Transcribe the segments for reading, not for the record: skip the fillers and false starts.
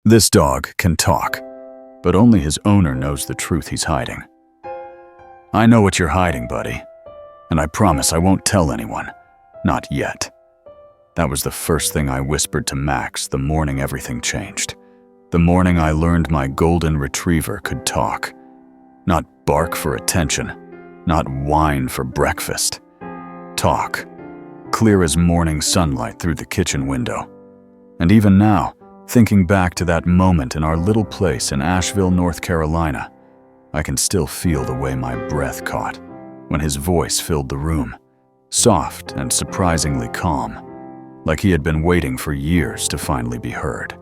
This dog can talk, but only his owner knows the truth he's hiding. I know what you're hiding, buddy, and I promise I won't tell anyone. Not yet. That was the first thing I whispered to Max the morning everything changed. The morning I learned my golden retriever could talk. Not bark for attention, not whine for breakfast. Talk, clear as morning sunlight through the kitchen window. And even now, thinking back to that moment in our little place in Asheville, North Carolina, I can still feel the way my breath caught when his voice filled the room, soft and surprisingly calm, like he had been waiting for years to finally be heard.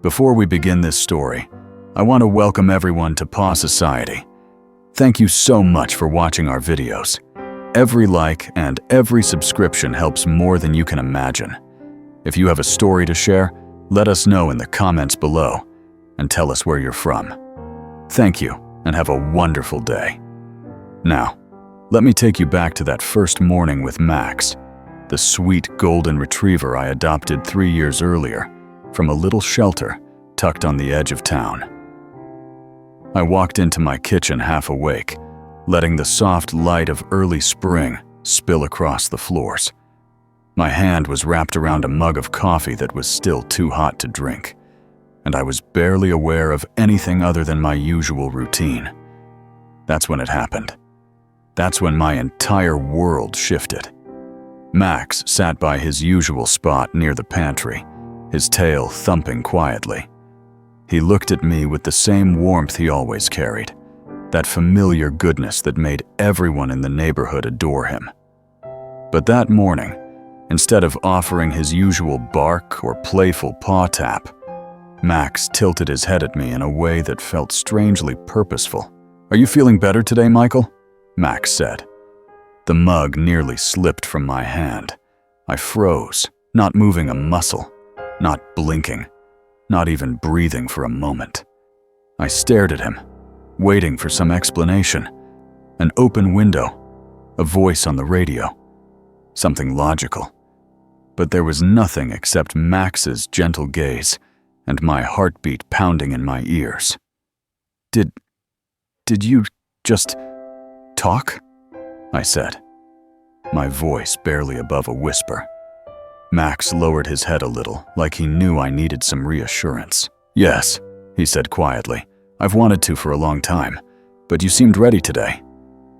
Before we begin this story, I want to welcome everyone to Paws Society. Thank you so much for watching our videos. Every like and every subscription helps more than you can imagine. If you have a story to share, let us know in the comments below and tell us where you're from. Thank you and have a wonderful day. Now, let me take you back to that first morning with Max, the sweet golden retriever I adopted 3 years earlier from a little shelter tucked on the edge of town. I walked into my kitchen half awake, letting the soft light of early spring spill across the floors. My hand was wrapped around a mug of coffee that was still too hot to drink, and I was barely aware of anything other than my usual routine. That's when it happened. That's when my entire world shifted. Max sat by his usual spot near the pantry, his tail thumping quietly. He looked at me with the same warmth he always carried, that familiar goodness that made everyone in the neighborhood adore him. But that morning, instead of offering his usual bark or playful paw tap, Max tilted his head at me in a way that felt strangely purposeful. "Are you feeling better today, Michael?" Max said. The mug nearly slipped from my hand. I froze, not moving a muscle, not blinking, not even breathing for a moment. I stared at him, waiting for some explanation. An open window, a voice on the radio, something logical. But there was nothing except Max's gentle gaze and my heartbeat pounding in my ears. Did you just talk?" I said, my voice barely above a whisper. Max lowered his head a little, like he knew I needed some reassurance. "Yes," he said quietly. "I've wanted to for a long time, but you seemed ready today."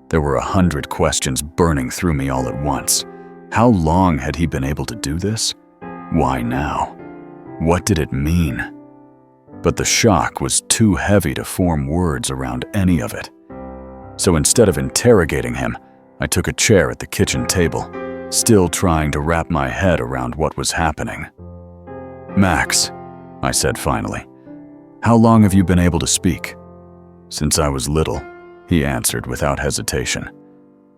There were 100 questions burning through me all at once. How long had he been able to do this? Why now? What did it mean? But the shock was too heavy to form words around any of it. So instead of interrogating him, I took a chair at the kitchen table, still trying to wrap my head around what was happening. "Max," I said finally, "how long have you been able to speak?" "Since I was little," he answered without hesitation.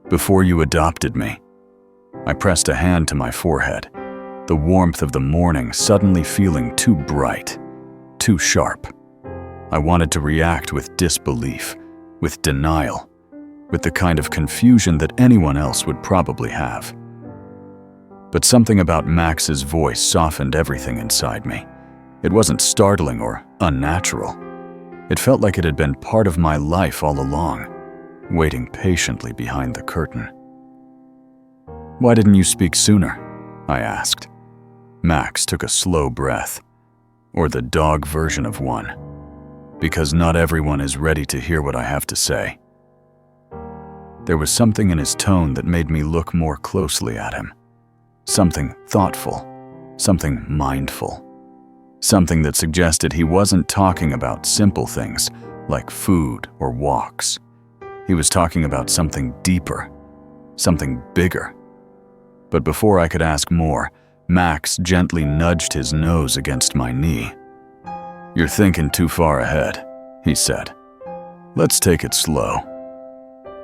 "Before you adopted me." I pressed a hand to my forehead, the warmth of the morning suddenly feeling too bright, too sharp. I wanted to react with disbelief, with denial, with the kind of confusion that anyone else would probably have. But something about Max's voice softened everything inside me. It wasn't startling or unnatural. It felt like it had been part of my life all along, waiting patiently behind the curtain. "Why didn't you speak sooner?" I asked. Max took a slow breath, or the dog version of one, because not everyone is ready to hear what I have to say. There was something in his tone that made me look more closely at him. Something thoughtful, something mindful, something that suggested he wasn't talking about simple things like food or walks. He was talking about something deeper, something bigger. But before I could ask more, Max gently nudged his nose against my knee. "You're thinking too far ahead," he said. "Let's take it slow."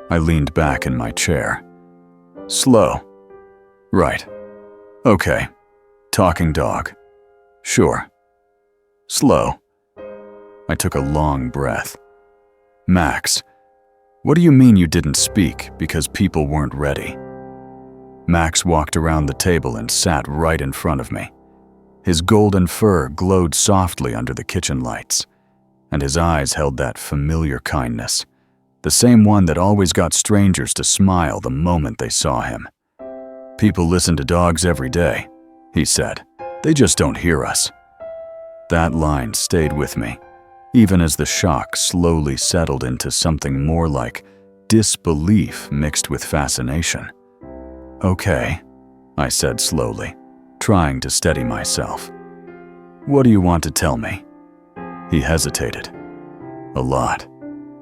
I leaned back in my chair. "Slow? Right. Okay. Talking dog. Sure. Slow." I took a long breath. "Max, what do you mean you didn't speak because people weren't ready?" Max walked around the table and sat right in front of me. His golden fur glowed softly under the kitchen lights, and his eyes held that familiar kindness, the same one that always got strangers to smile the moment they saw him. "People listen to dogs every day," he said. "They just don't hear us." That line stayed with me, even as the shock slowly settled into something more like disbelief mixed with fascination. "Okay," I said slowly, trying to steady myself. "What do you want to tell me?" He hesitated. "A lot,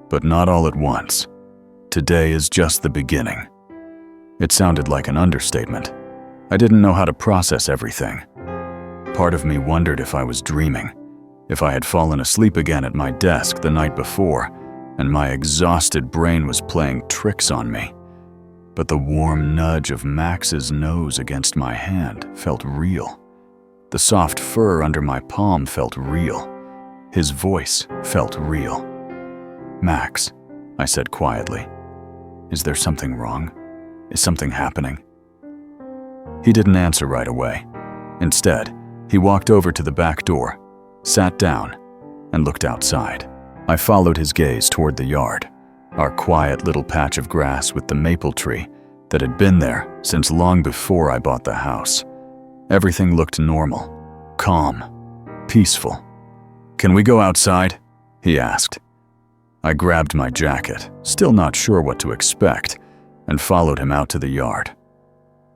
but not all at once. Today is just the beginning." It sounded like an understatement. I didn't know how to process everything. Part of me wondered if I was dreaming, if I had fallen asleep again at my desk the night before, and my exhausted brain was playing tricks on me. But the warm nudge of Max's nose against my hand felt real. The soft fur under my palm felt real. His voice felt real. "Max," I said quietly, "is there something wrong? Is something happening?" He didn't answer right away. Instead, he walked over to the back door, sat down, and looked outside. I followed his gaze toward the yard, our quiet little patch of grass with the maple tree that had been there since long before I bought the house. Everything looked normal, calm, peaceful. "Can we go outside?" he asked. I grabbed my jacket, still not sure what to expect, and followed him out to the yard.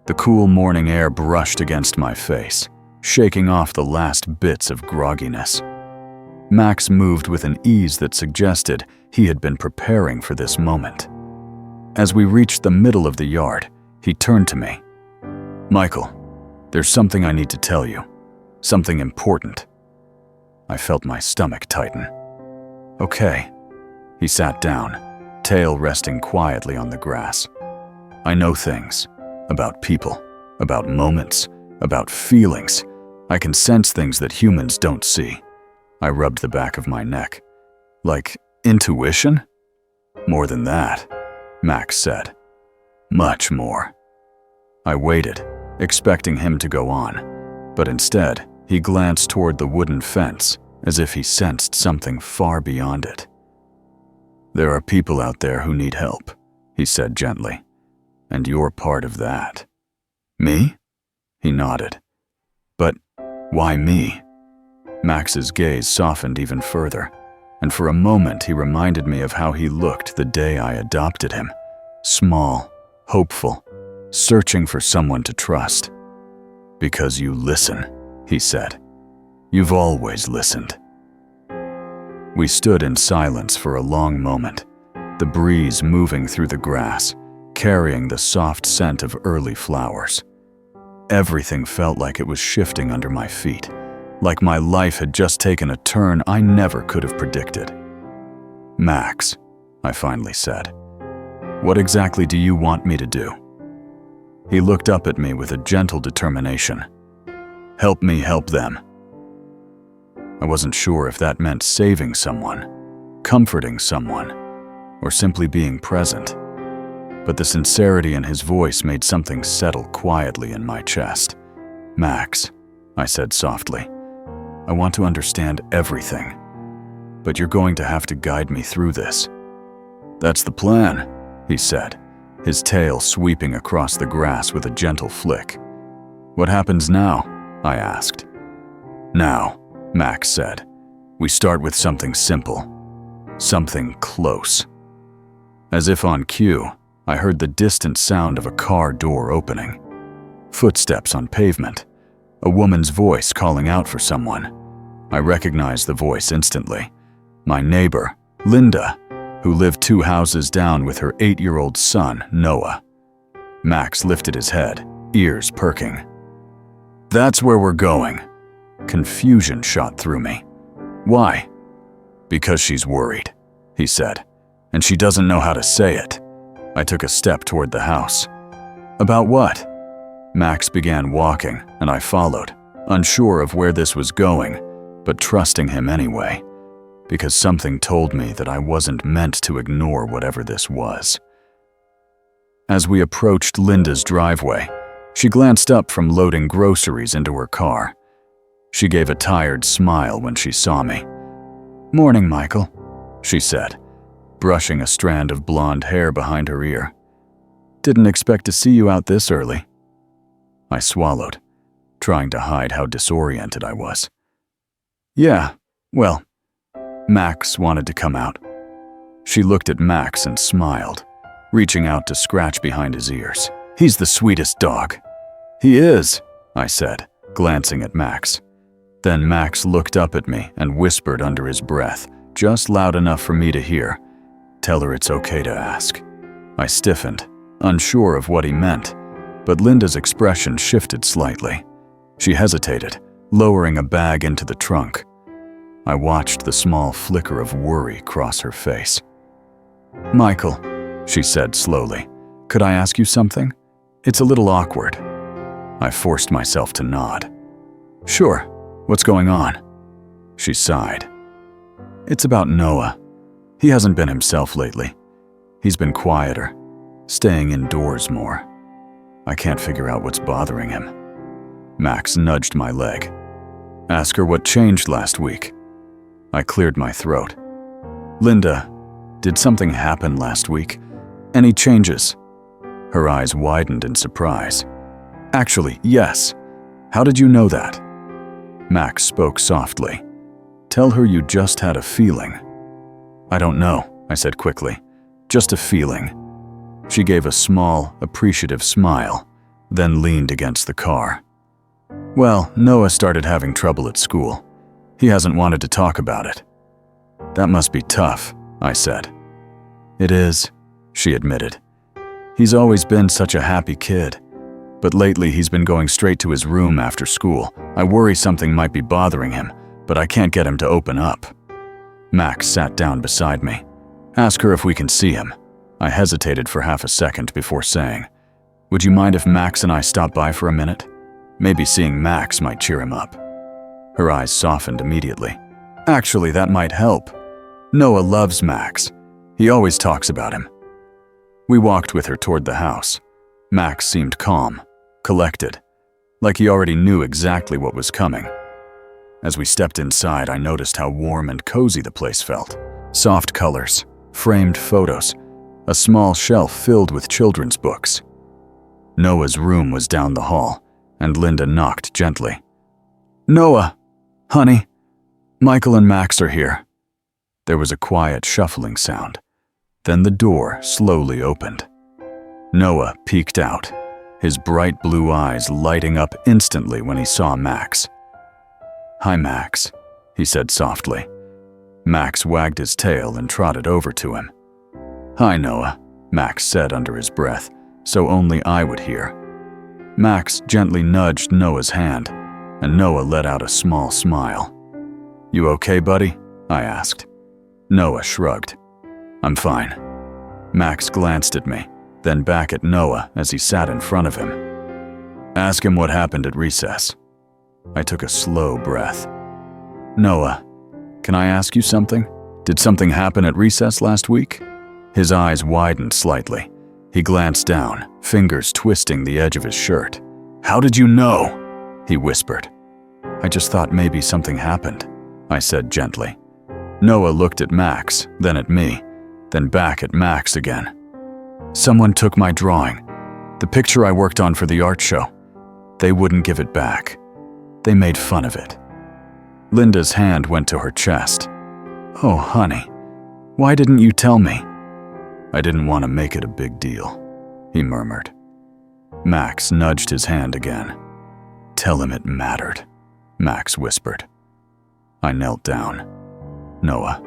The cool morning air brushed against my face, shaking off the last bits of grogginess. Max moved with an ease that suggested he had been preparing for this moment. As we reached the middle of the yard, he turned to me. "Michael, there's something I need to tell you. Something important." I felt my stomach tighten. "Okay." He sat down, tail resting quietly on the grass. "I know things. About people, about moments, about feelings. I can sense things that humans don't see." I rubbed the back of my neck. "Like intuition?" "More than that," Max said. "Much more." I waited, expecting him to go on, but instead, he glanced toward the wooden fence as if he sensed something far beyond it. "There are people out there who need help," he said gently, "and you're part of that." "Me?" He nodded. "But why me?" Max's gaze softened even further, and for a moment he reminded me of how he looked the day I adopted him. Small, hopeful, searching for someone to trust. "Because you listen," he said. "You've always listened." We stood in silence for a long moment, the breeze moving through the grass, carrying the soft scent of early flowers. Everything felt like it was shifting under my feet, like my life had just taken a turn I never could have predicted. "Max," I finally said, "what exactly do you want me to do?" He looked up at me with a gentle determination. "Help me help them." I wasn't sure if that meant saving someone, comforting someone, or simply being present. But the sincerity in his voice made something settle quietly in my chest. "Max," I said softly, "I want to understand everything, but you're going to have to guide me through this." "That's the plan," he said, his tail sweeping across the grass with a gentle flick. "What happens now?" I asked. "Now," Max said, "we start with something simple, something close." As if on cue, I heard the distant sound of a car door opening. Footsteps on pavement, a woman's voice calling out for someone. I recognized the voice instantly. My neighbor, Linda, who lived 2 houses down with her 8-year-old son, Noah. Max lifted his head, ears perking. "That's where we're going." Confusion shot through me. "Why?" "Because she's worried," he said, "and she doesn't know how to say it." I took a step toward the house. "About what?" Max began walking, and I followed, unsure of where this was going, but trusting him anyway, because something told me that I wasn't meant to ignore whatever this was. As we approached Linda's driveway, she glanced up from loading groceries into her car. She gave a tired smile when she saw me. "Morning, Michael," she said, brushing a strand of blonde hair behind her ear. "Didn't expect to see you out this early." I swallowed, trying to hide how disoriented I was. "Yeah, well, Max wanted to come out." She looked at Max and smiled, reaching out to scratch behind his ears. "He's the sweetest dog." "He is," I said, glancing at Max. Then Max looked up at me and whispered under his breath, just loud enough for me to hear, "Tell her it's okay to ask." I stiffened, unsure of what he meant, but Linda's expression shifted slightly. She hesitated, lowering a bag into the trunk. I watched the small flicker of worry cross her face. "Michael," she said slowly, "could I ask you something? It's a little awkward." I forced myself to nod. "Sure, what's going on?" She sighed. "It's about Noah. He hasn't been himself lately. He's been quieter, staying indoors more. I can't figure out what's bothering him." Max nudged my leg. "Ask her what changed last week." I cleared my throat. "Linda, did something happen last week? Any changes?" Her eyes widened in surprise. "Actually, yes. How did you know that?" Max spoke softly. "Tell her you just had a feeling." "I don't know," I said quickly. "Just a feeling." She gave a small, appreciative smile, then leaned against the car. "Well, Noah started having trouble at school. He hasn't wanted to talk about it." "That must be tough," I said. "It is," she admitted. "He's always been such a happy kid. But lately he's been going straight to his room after school. I worry something might be bothering him, but I can't get him to open up." Max sat down beside me. "Ask her if we can see him." I hesitated for half a second before saying, "Would you mind if Max and I stop by for a minute? Maybe seeing Max might cheer him up." Her eyes softened immediately. "Actually, that might help. Noah loves Max. He always talks about him." We walked with her toward the house. Max seemed calm, collected, like he already knew exactly what was coming. As we stepped inside, I noticed how warm and cozy the place felt. Soft colors, framed photos, a small shelf filled with children's books. Noah's room was down the hall, and Linda knocked gently. "Noah, honey, Michael and Max are here." There was a quiet shuffling sound. Then the door slowly opened. Noah peeked out, his bright blue eyes lighting up instantly when he saw Max. "Hi, Max," he said softly. Max wagged his tail and trotted over to him. "Hi, Noah," Max said under his breath, so only I would hear. Max gently nudged Noah's hand, and Noah let out a small smile. "You okay, buddy?" I asked. Noah shrugged. "I'm fine." Max glanced at me, then back at Noah as he sat in front of him. "Ask him what happened at recess." I took a slow breath. "Noah, can I ask you something? Did something happen at recess last week?" His eyes widened slightly. He glanced down, fingers twisting the edge of his shirt. "How did you know?" he whispered. "I just thought maybe something happened," I said gently. Noah looked at Max, then at me, then back at Max again. "Someone took my drawing, the picture I worked on for the art show. They wouldn't give it back. They made fun of it." Linda's hand went to her chest. "Oh, honey, why didn't you tell me?" "I didn't want to make it a big deal," he murmured. Max nudged his hand again. "Tell him it mattered," Max whispered. I knelt down. "Noah,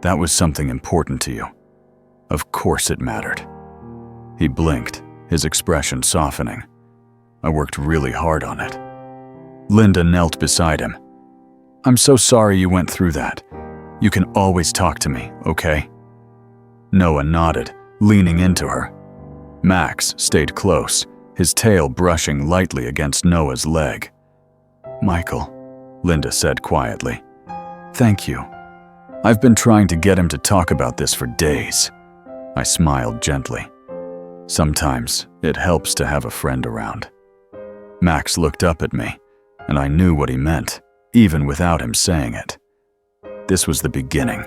that was something important to you. Of course it mattered." He blinked, his expression softening. "I worked really hard on it." Linda knelt beside him. "I'm so sorry you went through that. You can always talk to me, okay?" Noah nodded, leaning into her. Max stayed close, his tail brushing lightly against Noah's leg. "Michael," Linda said quietly, "thank you. I've been trying to get him to talk about this for days." I smiled gently. Sometimes it helps to have a friend around. Max looked up at me, and I knew what he meant. even without him saying it. This was the beginning,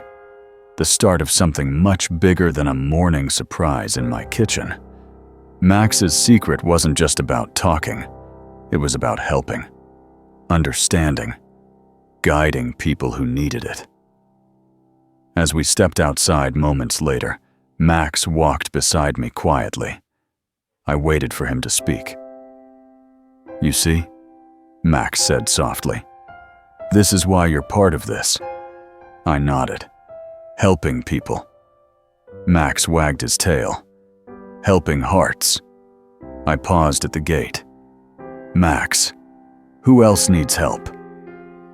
the start of something much bigger than a morning surprise in my kitchen. Max's secret wasn't just about talking. It was about helping, understanding, guiding people who needed it. As we stepped outside moments later, Max walked beside me quietly. I waited for him to speak. "You see," Max said softly, "this is why you're part of this." I nodded. Helping people. Max wagged his tail. Helping hearts. I paused at the gate. "Max, who else needs help?"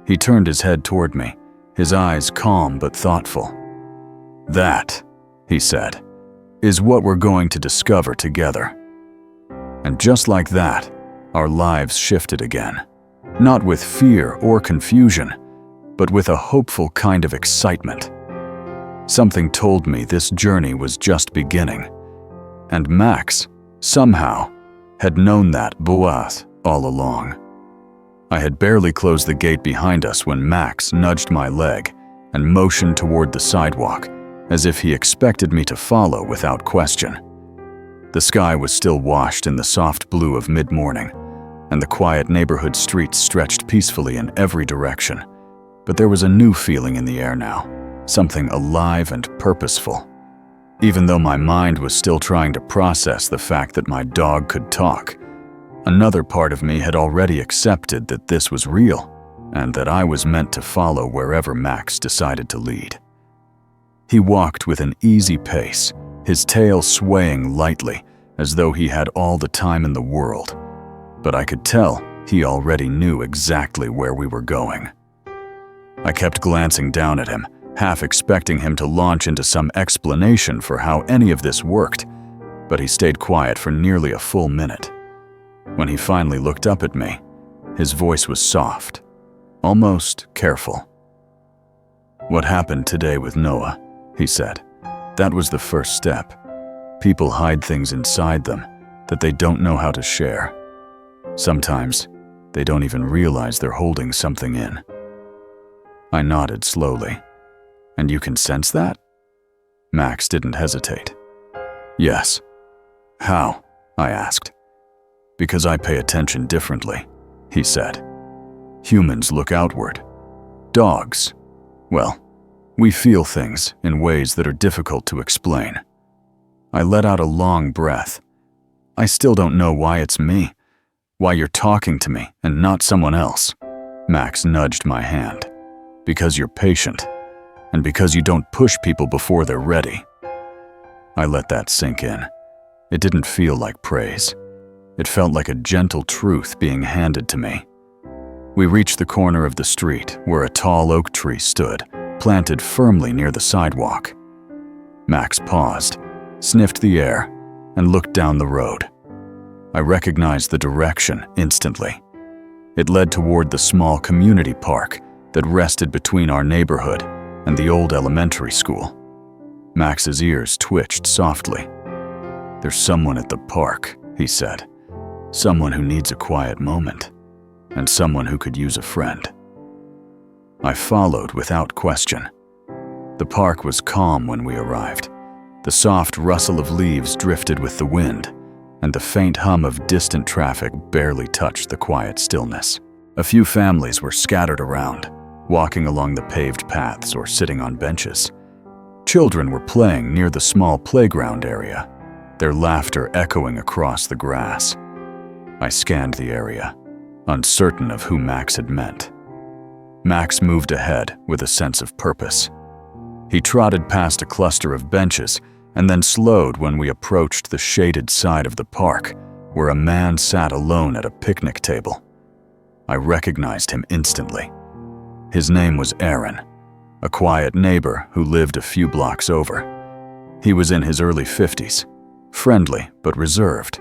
He turned his head toward me, his eyes calm but thoughtful. "That," he said, "is what we're going to discover together." And just like that, our lives shifted again. Not with fear or confusion, but with a hopeful kind of excitement. Something told me this journey was just beginning. And Max, somehow, had known that boath all along. I had barely closed the gate behind us when Max nudged my leg and motioned toward the sidewalk, as if he expected me to follow without question. The sky was still washed in the soft blue of mid-morning, and the quiet neighborhood streets stretched peacefully in every direction. But there was a new feeling in the air now, something alive and purposeful. Even though my mind was still trying to process the fact that my dog could talk, another part of me had already accepted that this was real, and that I was meant to follow wherever Max decided to lead. He walked with an easy pace, his tail swaying lightly, as though he had all the time in the world. But I could tell he already knew exactly where we were going. I kept glancing down at him, half expecting him to launch into some explanation for how any of this worked, but he stayed quiet for nearly a full minute. When he finally looked up at me, his voice was soft, almost careful. "What happened today with Noah?" he said. "That was the first step. People hide things inside them that they don't know how to share. Sometimes, they don't even realize they're holding something in." I nodded slowly. "And you can sense that?" Max didn't hesitate. "Yes." "How?" I asked. "Because I pay attention differently," he said. "Humans look outward. Dogs, well, we feel things in ways that are difficult to explain." I let out a long breath. "I still don't know why it's me, why you're talking to me and not someone else." Max nudged my hand. "Because you're patient, and because you don't push people before they're ready." I let that sink in. It didn't feel like praise. It felt like a gentle truth being handed to me. We reached the corner of the street where a tall oak tree stood, planted firmly near the sidewalk. Max paused, sniffed the air, and looked down the road. I recognized the direction instantly. It led toward the small community park that rested between our neighborhood and the old elementary school. Max's ears twitched softly. "There's someone at the park," he said. "Someone who needs a quiet moment, and someone who could use a friend." I followed without question. The park was calm when we arrived. The soft rustle of leaves drifted with the wind, and the faint hum of distant traffic barely touched the quiet stillness. A few families were scattered around, walking along the paved paths or sitting on benches. Children were playing near the small playground area, their laughter echoing across the grass. I scanned the area, uncertain of who Max had meant. Max moved ahead with a sense of purpose. He trotted past a cluster of benches and then slowed when we approached the shaded side of the park, where a man sat alone at a picnic table. I recognized him instantly. His name was Aaron, a quiet neighbor who lived a few blocks over. He was in his early 50s, friendly but reserved,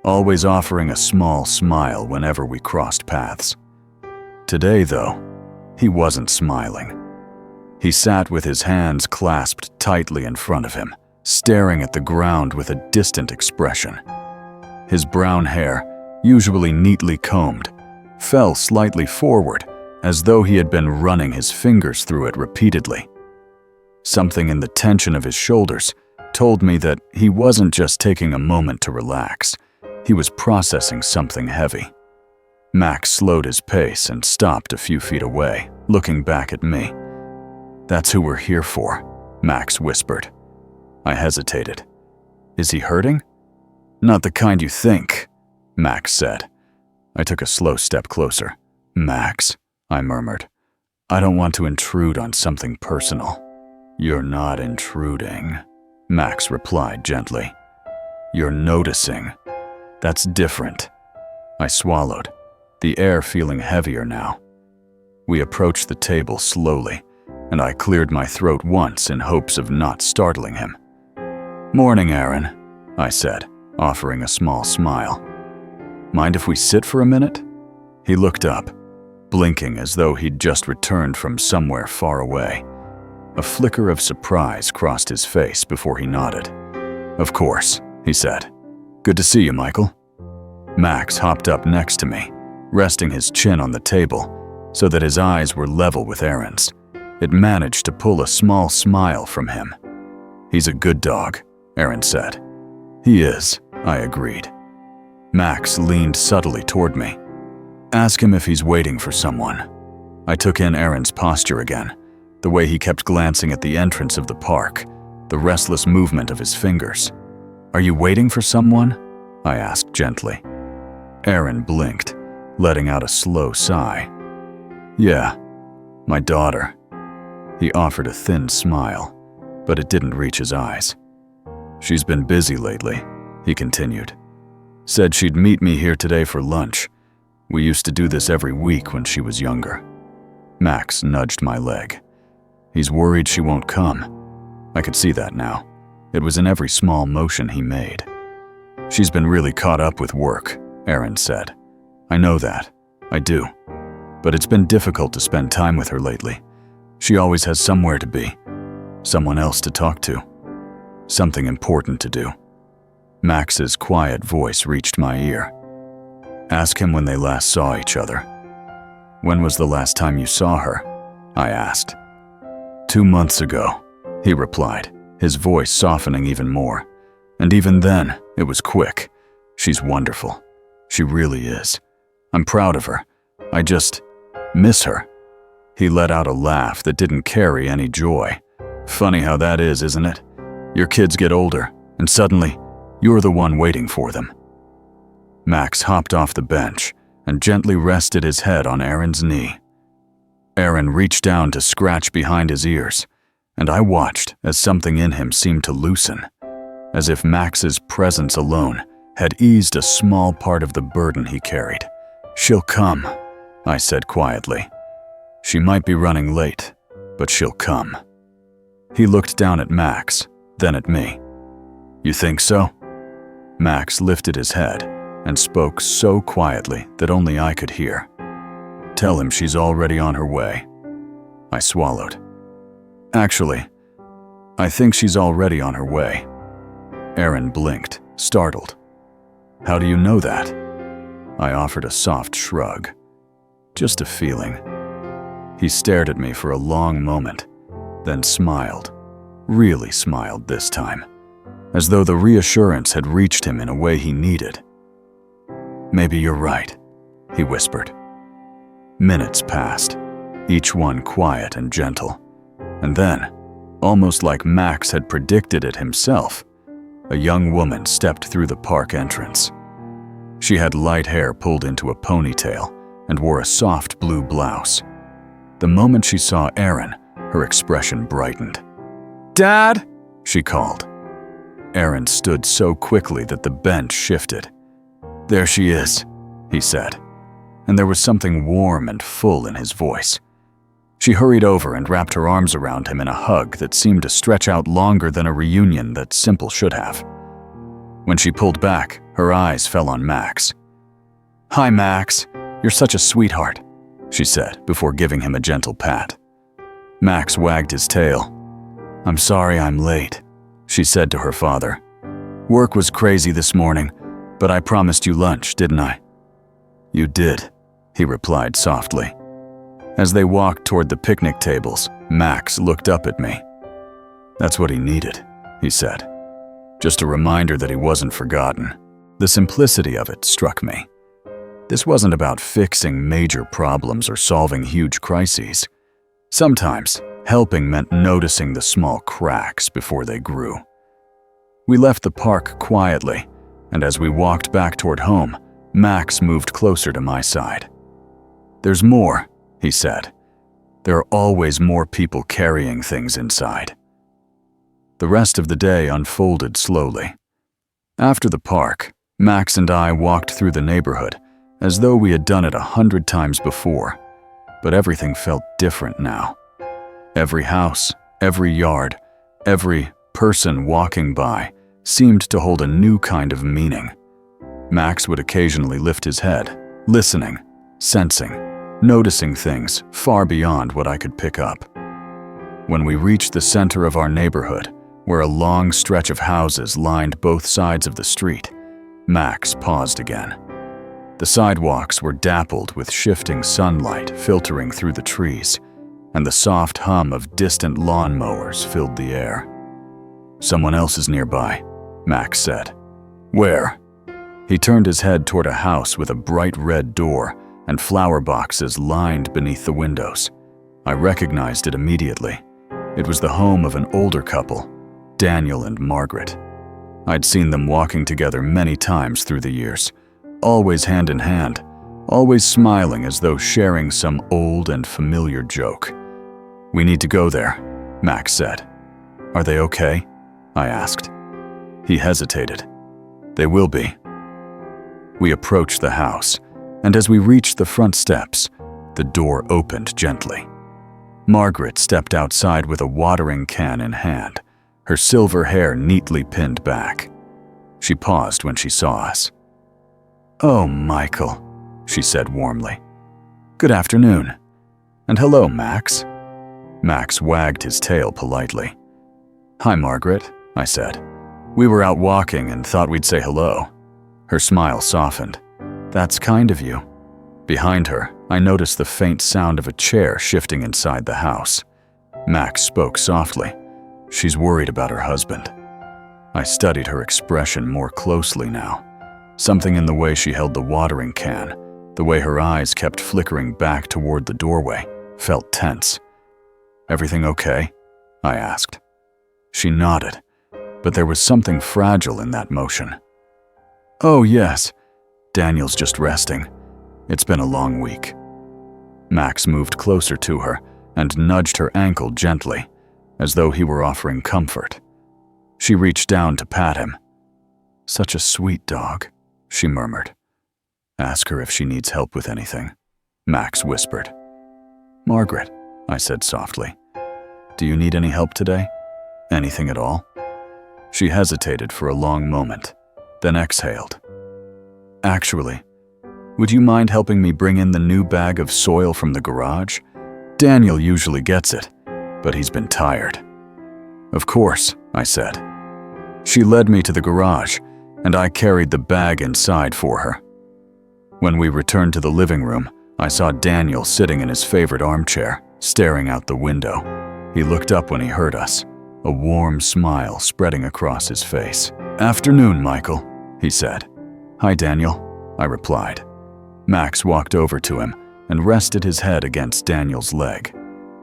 always offering a small smile whenever we crossed paths. Today, though, he wasn't smiling. He sat with his hands clasped tightly in front of him, staring at the ground with a distant expression. His brown hair, usually neatly combed, fell slightly forward, as though he had been running his fingers through it repeatedly. Something in the tension of his shoulders told me that he wasn't just taking a moment to relax, he was processing something heavy. Max slowed his pace and stopped a few feet away, looking back at me. "That's who we're here for," Max whispered. I hesitated. "Is he hurting?" "Not the kind you think," Max said. I took a slow step closer. "Max," I murmured, "I don't want to intrude on something personal." "You're not intruding," Max replied gently. "You're noticing. That's different." I swallowed, the air feeling heavier now. We approached the table slowly, and I cleared my throat once in hopes of not startling him. "Morning, Aaron," I said, offering a small smile. "Mind if we sit for a minute?" He looked up, blinking as though he'd just returned from somewhere far away. A flicker of surprise crossed his face before he nodded. "Of course," he said. "Good to see you, Michael." Max hopped up next to me, resting his chin on the table so that his eyes were level with Aaron's. It managed to pull a small smile from him. "He's a good dog," Aaron said. "He is," I agreed. Max leaned subtly toward me. "Ask him if he's waiting for someone." I took in Aaron's posture again, the way he kept glancing at the entrance of the park, the restless movement of his fingers. "Are you waiting for someone?" I asked gently. Aaron blinked, letting out a slow sigh. "Yeah, my daughter." He offered a thin smile, but it didn't reach his eyes. "She's been busy lately," he continued. "Said she'd meet me here today for lunch. We used to do this every week when she was younger." Max nudged my leg. "He's worried she won't come." I could see that now. It was in every small motion he made. "She's been really caught up with work," Aaron said. "I know that. I do. But it's been difficult to spend time with her lately. She always has somewhere to be, someone else to talk to, something important to do." Max's quiet voice reached my ear. "Ask him when they last saw each other." "When was the last time you saw her?" I asked. 2 months ago, he replied, his voice softening even more. "And even then, it was quick. She's wonderful. She really is. I'm proud of her. I just miss her." He let out a laugh that didn't carry any joy. "Funny how that is, isn't it? Your kids get older, and suddenly, you're the one waiting for them." Max hopped off the bench and gently rested his head on Aaron's knee. Aaron reached down to scratch behind his ears, and I watched as something in him seemed to loosen, as if Max's presence alone had eased a small part of the burden he carried. "She'll come," I said quietly. "She might be running late, but she'll come." He looked down at Max, then at me. "You think so?" Max lifted his head and spoke so quietly that only I could hear. "Tell him she's already on her way." I swallowed. "Actually, I think she's already on her way." Aaron blinked, startled. "How do you know that?" I offered a soft shrug. "Just a feeling." He stared at me for a long moment, then smiled, really smiled this time, as though the reassurance had reached him in a way he needed. "Maybe you're right," he whispered. Minutes passed, each one quiet and gentle, and then, almost like Max had predicted it himself, a young woman stepped through the park entrance. She had light hair pulled into a ponytail and wore a soft blue blouse. The moment she saw Aaron, her expression brightened. "Dad!" she called. Aaron stood so quickly that the bench shifted. "There she is," he said, and there was something warm and full in his voice. She hurried over and wrapped her arms around him in a hug that seemed to stretch out longer than a reunion that Simple should have. When she pulled back, her eyes fell on Max. "Hi, Max. You're such a sweetheart," she said before giving him a gentle pat. Max wagged his tail. "I'm sorry I'm late," she said to her father. "Work was crazy this morning, but I promised you lunch, didn't I?" "You did," he replied softly. As they walked toward the picnic tables, Max looked up at me. "That's what he needed," he said. Just a reminder that he wasn't forgotten. The simplicity of it struck me. This wasn't about fixing major problems or solving huge crises. Sometimes, helping meant noticing the small cracks before they grew. We left the park quietly, and as we walked back toward home, Max moved closer to my side. "There's more," he said. "There are always more people carrying things inside." The rest of the day unfolded slowly. After the park, Max and I walked through the neighborhood as though we had done it 100 times before, but everything felt different now. Every house, every yard, every person walking by seemed to hold a new kind of meaning. Max would occasionally lift his head, listening, sensing, noticing things far beyond what I could pick up. When we reached the center of our neighborhood, where a long stretch of houses lined both sides of the street, Max paused again. The sidewalks were dappled with shifting sunlight filtering through the trees, and the soft hum of distant lawnmowers filled the air. "Someone else is nearby," Max said. "Where?" He turned his head toward a house with a bright red door and flower boxes lined beneath the windows. I recognized it immediately. It was the home of an older couple, Daniel and Margaret. I'd seen them walking together many times through the years, always hand in hand, always smiling as though sharing some old and familiar joke. "We need to go there," Max said. "Are they okay?" I asked. He hesitated. "They will be." We approached the house, and as we reached the front steps, the door opened gently. Margaret stepped outside with a watering can in hand, her silver hair neatly pinned back. She paused when she saw us. "Oh, Michael," she said warmly. "Good afternoon. And hello, Max." Max wagged his tail politely. "Hi, Margaret," I said. "We were out walking and thought we'd say hello." Her smile softened. "That's kind of you." Behind her, I noticed the faint sound of a chair shifting inside the house. Max spoke softly. "She's worried about her husband." I studied her expression more closely now. Something in the way she held the watering can, the way her eyes kept flickering back toward the doorway, felt tense. "Everything okay?" I asked. She nodded, but there was something fragile in that motion. "Oh, yes. Daniel's just resting. It's been a long week." Max moved closer to her and nudged her ankle gently, as though he were offering comfort. She reached down to pat him. "Such a sweet dog," she murmured. "Ask her if she needs help with anything," Max whispered. "Margaret," I said softly, "do you need any help today? Anything at all?" She hesitated for a long moment, then exhaled. "Actually, would you mind helping me bring in the new bag of soil from the garage? Daniel usually gets it, but he's been tired." "Of course," I said. She led me to the garage, and I carried the bag inside for her. When we returned to the living room, I saw Daniel sitting in his favorite armchair, staring out the window. He looked up when he heard us, a warm smile spreading across his face. "Afternoon, Michael," he said. "Hi, Daniel," I replied. Max walked over to him and rested his head against Daniel's leg.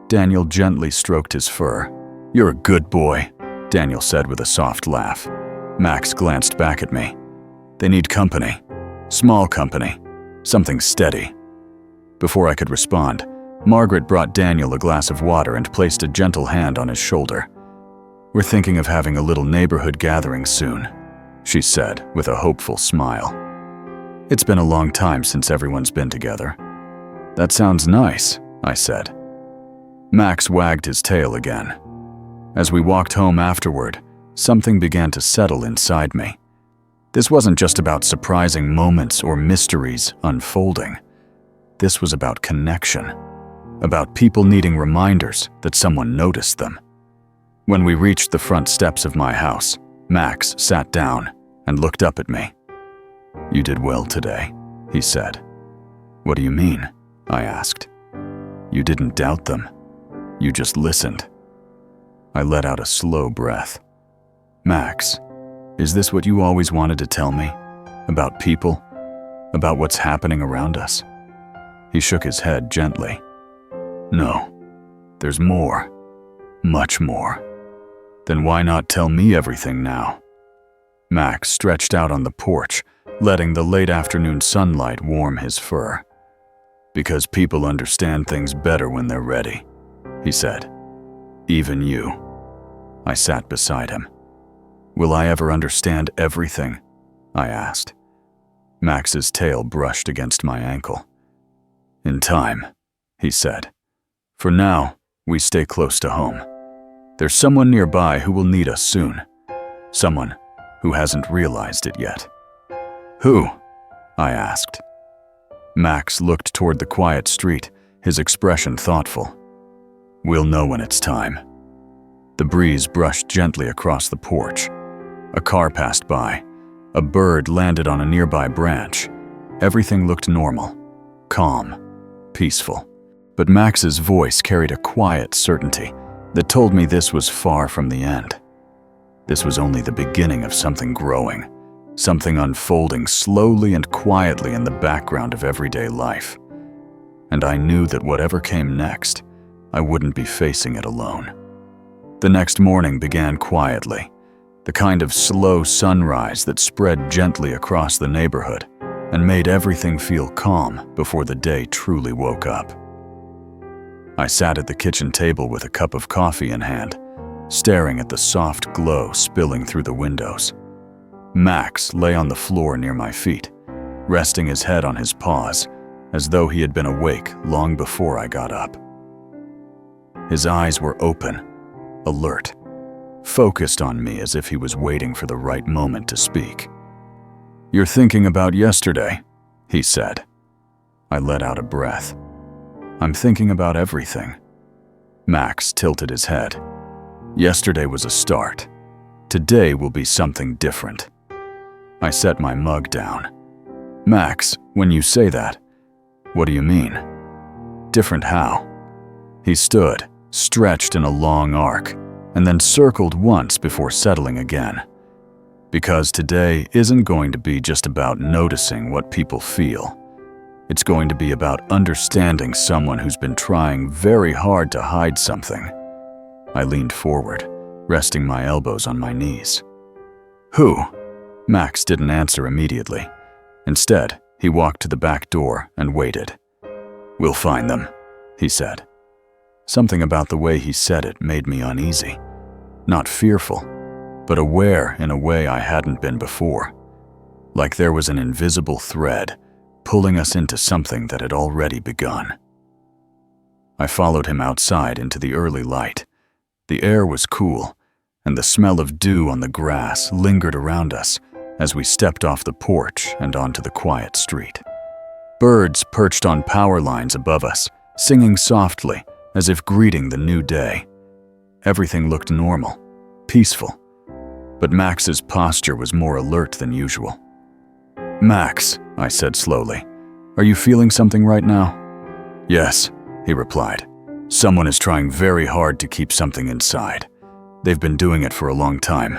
Daniel gently stroked his fur. "You're a good boy," Daniel said with a soft laugh. Max glanced back at me. "They need company. Small company. Something steady." Before I could respond, Margaret brought Daniel a glass of water and placed a gentle hand on his shoulder. "We're thinking of having a little neighborhood gathering soon," she said with a hopeful smile. "It's been a long time since everyone's been together." "That sounds nice," I said. Max wagged his tail again. As we walked home afterward, something began to settle inside me. This wasn't just about surprising moments or mysteries unfolding. This was about connection, about people needing reminders that someone noticed them. When we reached the front steps of my house, Max sat down and looked up at me. "You did well today," he said. "What do you mean?" I asked. You didn't doubt them. You just listened. I let out a slow breath. Max, is this what you always wanted to tell me? About people? About what's happening around us? He shook his head gently. No, there's more. Much more. Then why not tell me everything now? Max stretched out on the porch, letting the late afternoon sunlight warm his fur. Because people understand things better when they're ready, he said. Even you. I sat beside him. Will I ever understand everything? I asked. Max's tail brushed against my ankle. In time, he said. For now, we stay close to home. There's someone nearby who will need us soon. Someone who hasn't realized it yet. Who? I asked. Max looked toward the quiet street, his expression thoughtful. We'll know when it's time. The breeze brushed gently across the porch. A car passed by. A bird landed on a nearby branch. Everything looked normal, calm, peaceful. But Max's voice carried a quiet certainty that told me this was far from the end. This was only the beginning of something growing, something unfolding slowly and quietly in the background of everyday life. And I knew that whatever came next, I wouldn't be facing it alone. The next morning began quietly, the kind of slow sunrise that spread gently across the neighborhood and made everything feel calm before the day truly woke up. I sat at the kitchen table with a cup of coffee in hand, staring at the soft glow spilling through the windows. Max lay on the floor near my feet, resting his head on his paws, as though he had been awake long before I got up. His eyes were open, alert, focused on me as if he was waiting for the right moment to speak. You're thinking about yesterday, he said. I let out a breath. I'm thinking about everything. Max tilted his head. Yesterday was a start. Today will be something different. I set my mug down. Max, when you say that, what do you mean? Different how? He stood, stretched in a long arc, and then circled once before settling again. Because today isn't going to be just about noticing what people feel. It's going to be about understanding someone who's been trying very hard to hide something. I leaned forward, resting my elbows on my knees. Who? Max didn't answer immediately. Instead, he walked to the back door and waited. We'll find them, he said. Something about the way he said it made me uneasy. Not fearful, but aware in a way I hadn't been before. Like there was an invisible thread pulling us into something that had already begun. I followed him outside into the early light. The air was cool, and the smell of dew on the grass lingered around us as we stepped off the porch and onto the quiet street. Birds perched on power lines above us, singing softly as if greeting the new day. Everything looked normal, peaceful, but Max's posture was more alert than usual. Max, I said slowly, are you feeling something right now? Yes, he replied. Someone is trying very hard to keep something inside. They've been doing it for a long time.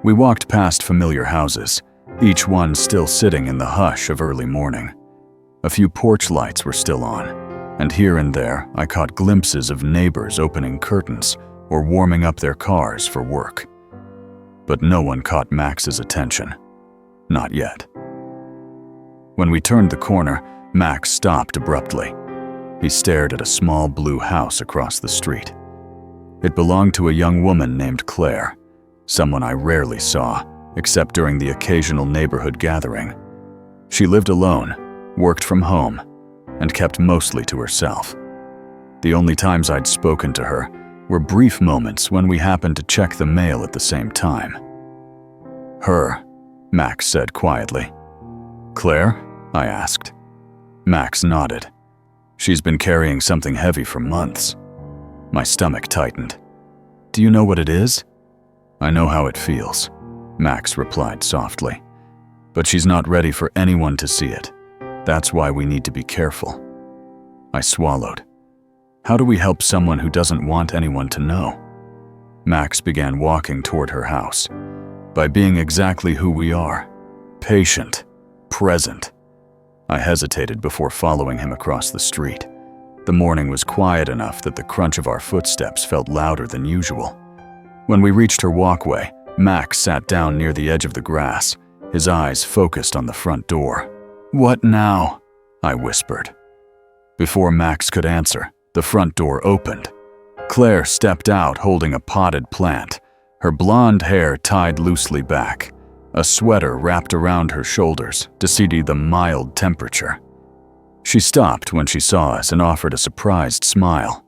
We walked past familiar houses, each one still sitting in the hush of early morning. A few porch lights were still on, and here and there I caught glimpses of neighbors opening curtains or warming up their cars for work. But no one caught Max's attention. Not yet. When we turned the corner, Max stopped abruptly. He stared at a small blue house across the street. It belonged to a young woman named Claire, someone I rarely saw, except during the occasional neighborhood gathering. She lived alone, worked from home, and kept mostly to herself. The only times I'd spoken to her were brief moments when we happened to check the mail at the same time. Her, Max said quietly. Claire? I asked. Max nodded. She's been carrying something heavy for months. My stomach tightened. Do you know what it is? I know how it feels, Max replied softly. But she's not ready for anyone to see it. That's why we need to be careful. I swallowed. How do we help someone who doesn't want anyone to know? Max began walking toward her house. By being exactly who we are. Patient. Present. I hesitated before following him across the street. The morning was quiet enough that the crunch of our footsteps felt louder than usual. When we reached her walkway, Max sat down near the edge of the grass, his eyes focused on the front door. "What now?" I whispered. Before Max could answer, the front door opened. Claire stepped out holding a potted plant, her blonde hair tied loosely back, a sweater wrapped around her shoulders to steady the mild temperature. She stopped when she saw us and offered a surprised smile.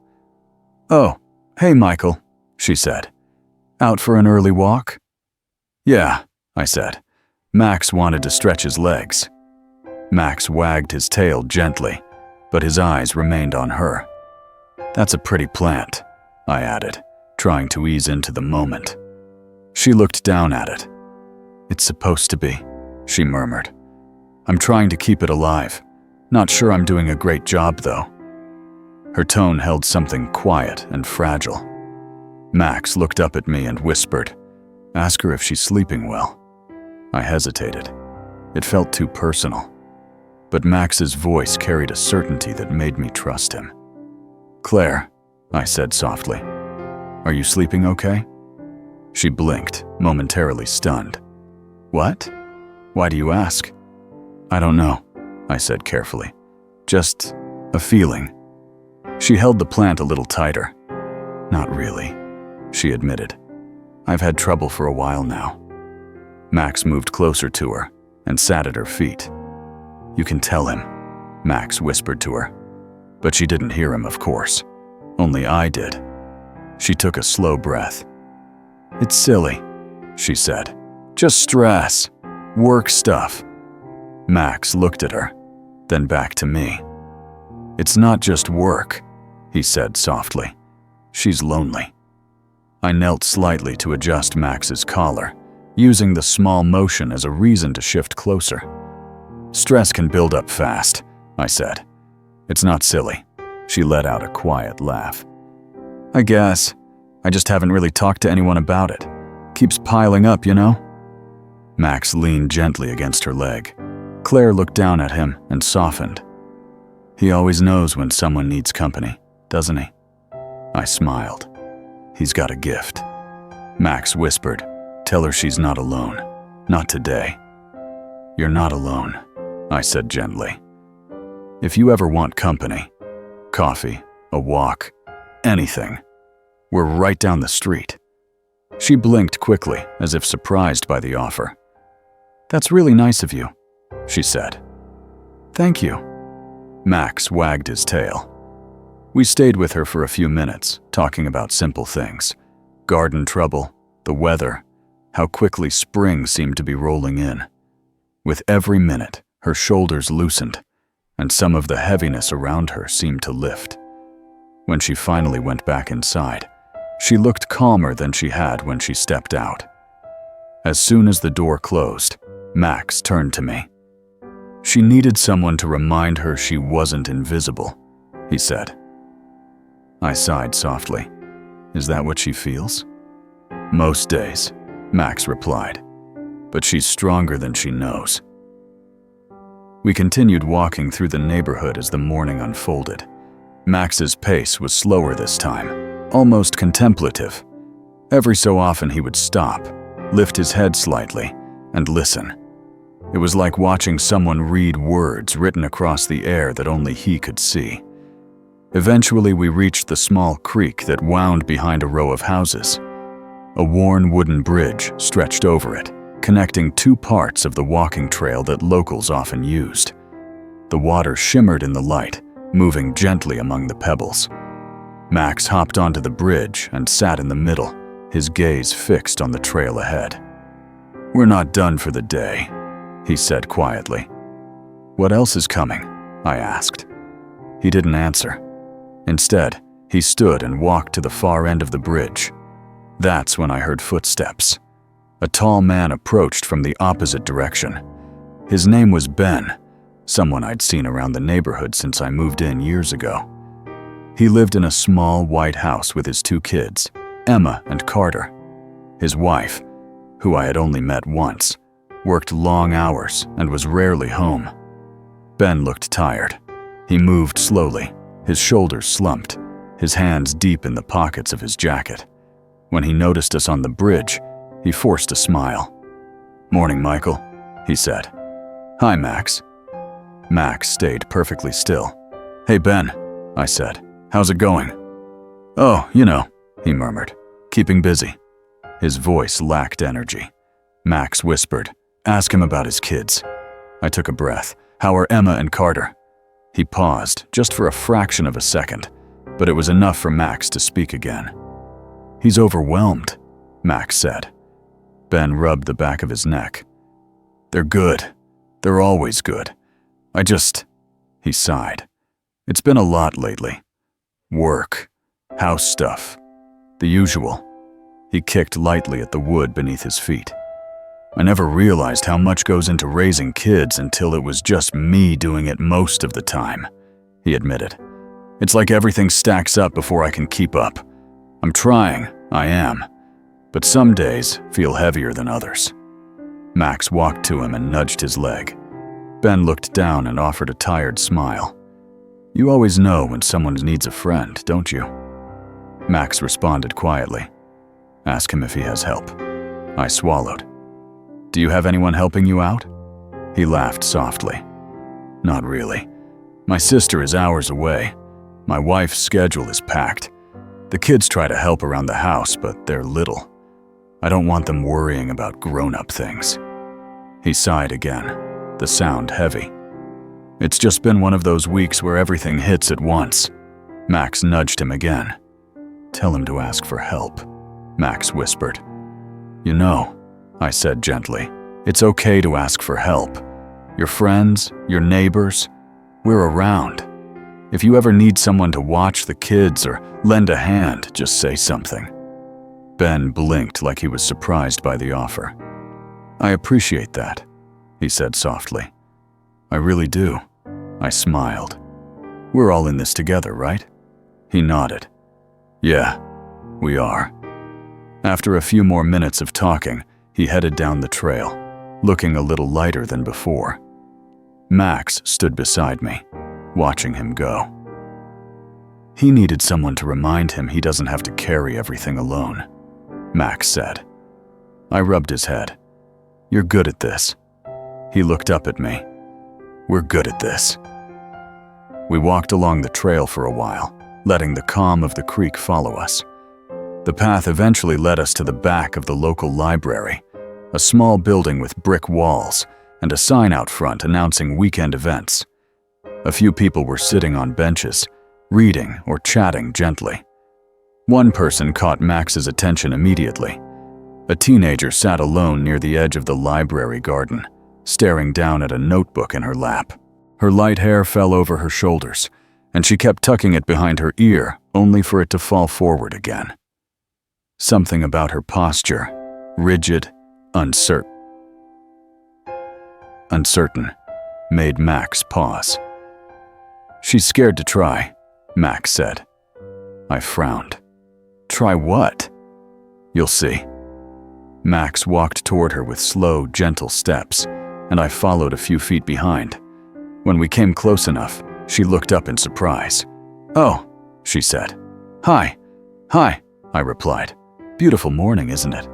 "Oh, hey Michael," she said. "Out for an early walk?" "Yeah," I said. Max wanted to stretch his legs. Max wagged his tail gently, but his eyes remained on her. "That's a pretty plant," I added, trying to ease into the moment. She looked down at it. "It's supposed to be," she murmured. "I'm trying to keep it alive. Not sure I'm doing a great job, though." Her tone held something quiet and fragile. Max looked up at me and whispered, "Ask her if she's sleeping well." I hesitated. It felt too personal. But Max's voice carried a certainty that made me trust him. "Claire," I said softly, "are you sleeping okay?" She blinked, momentarily stunned. "What? Why do you ask?" "I don't know," I said carefully. "Just a feeling." She held the plant a little tighter. "Not really," she admitted. "I've had trouble for a while now." Max moved closer to her and sat at her feet. "You can tell him," Max whispered to her. But she didn't hear him, of course. Only I did. She took a slow breath. "It's silly," she said. "Just stress. Work stuff." Max looked at her, then back to me. "It's not just work," he said softly. "She's lonely." I knelt slightly to adjust Max's collar, using the small motion as a reason to shift closer. "Stress can build up fast," I said. "It's not silly." She let out a quiet laugh. "I guess. I just haven't really talked to anyone about it. Keeps piling up, you know?" Max leaned gently against her leg. Claire looked down at him and softened. "He always knows when someone needs company, doesn't he?" I smiled. "He's got a gift." Max whispered, "Tell her she's not alone. Not today." "You're not alone," I said gently. "If you ever want company, coffee, a walk, anything, we're right down the street." She blinked quickly, as if surprised by the offer. "That's really nice of you," she said. "Thank you." Max wagged his tail. We stayed with her for a few minutes, talking about simple things. Garden trouble, the weather, how quickly spring seemed to be rolling in. With every minute, her shoulders loosened, and some of the heaviness around her seemed to lift. When she finally went back inside, she looked calmer than she had when she stepped out. As soon as the door closed, Max turned to me. "She needed someone to remind her she wasn't invisible," he said. I sighed softly. "Is that what she feels?" "Most days," Max replied. "But she's stronger than she knows." We continued walking through the neighborhood as the morning unfolded. Max's pace was slower this time, almost contemplative. Every so often he would stop, lift his head slightly, and listen. It was like watching someone read words written across the air that only he could see. Eventually we reached the small creek that wound behind a row of houses. A worn wooden bridge stretched over it, connecting two parts of the walking trail that locals often used. The water shimmered in the light, moving gently among the pebbles. Max hopped onto the bridge and sat in the middle, his gaze fixed on the trail ahead. "We're not done for the day," he said quietly. "What else is coming?" I asked. He didn't answer. Instead, he stood and walked to the far end of the bridge. That's when I heard footsteps. A tall man approached from the opposite direction. His name was Ben, someone I'd seen around the neighborhood since I moved in years ago. He lived in a small white house with his 2 kids, Emma and Carter. His wife, who I had only met once, worked long hours and was rarely home. Ben looked tired. He moved slowly, his shoulders slumped, his hands deep in the pockets of his jacket. When he noticed us on the bridge, he forced a smile. "Morning, Michael," he said. "Hi, Max." Max stayed perfectly still. "Hey, Ben," I said. "How's it going?" "Oh, you know," he murmured, "keeping busy." His voice lacked energy. Max whispered, "Ask him about his kids." I took a breath. "How are Emma and Carter?" He paused, just for a fraction of a second, but it was enough for Max to speak again. "He's overwhelmed," Max said. Ben rubbed the back of his neck. "They're good. They're always good. He sighed. "It's been a lot lately. Work, house stuff, the usual." He kicked lightly at the wood beneath his feet. "I never realized how much goes into raising kids until it was just me doing it most of the time," he admitted. "It's like everything stacks up before I can keep up. I'm trying, I am, but some days feel heavier than others." Max walked to him and nudged his leg. Ben looked down and offered a tired smile. "You always know when someone needs a friend, don't you?" Max responded quietly. "Ask him if he has help." I swallowed. "Do you have anyone helping you out?" He laughed softly. "Not really. My sister is hours away. My wife's schedule is packed. The kids try to help around the house, but they're little. I don't want them worrying about grown-up things." He sighed again, the sound heavy. "It's just been one of those weeks where everything hits at once." Max nudged him again. "Tell him to ask for help," Max whispered. "You know," I said gently, "it's okay to ask for help. Your friends, your neighbors, we're around. If you ever need someone to watch the kids or lend a hand, just say something." Ben blinked like he was surprised by the offer. "I appreciate that," he said softly. "I really do." I smiled. "We're all in this together, right?" He nodded. "Yeah, we are." After a few more minutes of talking, he headed down the trail, looking a little lighter than before. Max stood beside me, watching him go. He needed someone to remind him he doesn't have to carry everything alone, Max said. I rubbed his head. "You're good at this." He looked up at me. "We're good at this." We walked along the trail for a while, letting the calm of the creek follow us. The path eventually led us to the back of the local library, a small building with brick walls and a sign out front announcing weekend events. A few people were sitting on benches, reading or chatting gently. One person caught Max's attention immediately. A teenager sat alone near the edge of the library garden, staring down at a notebook in her lap. Her light hair fell over her shoulders, and she kept tucking it behind her ear, only for it to fall forward again. Something about her posture, rigid, uncertain, made Max pause. "She's scared to try," Max said. I frowned. "Try what?" "You'll see." Max walked toward her with slow, gentle steps, and I followed a few feet behind. When we came close enough, she looked up in surprise. "Oh," she said. "Hi." "Hi," I replied. "Beautiful morning, isn't it?"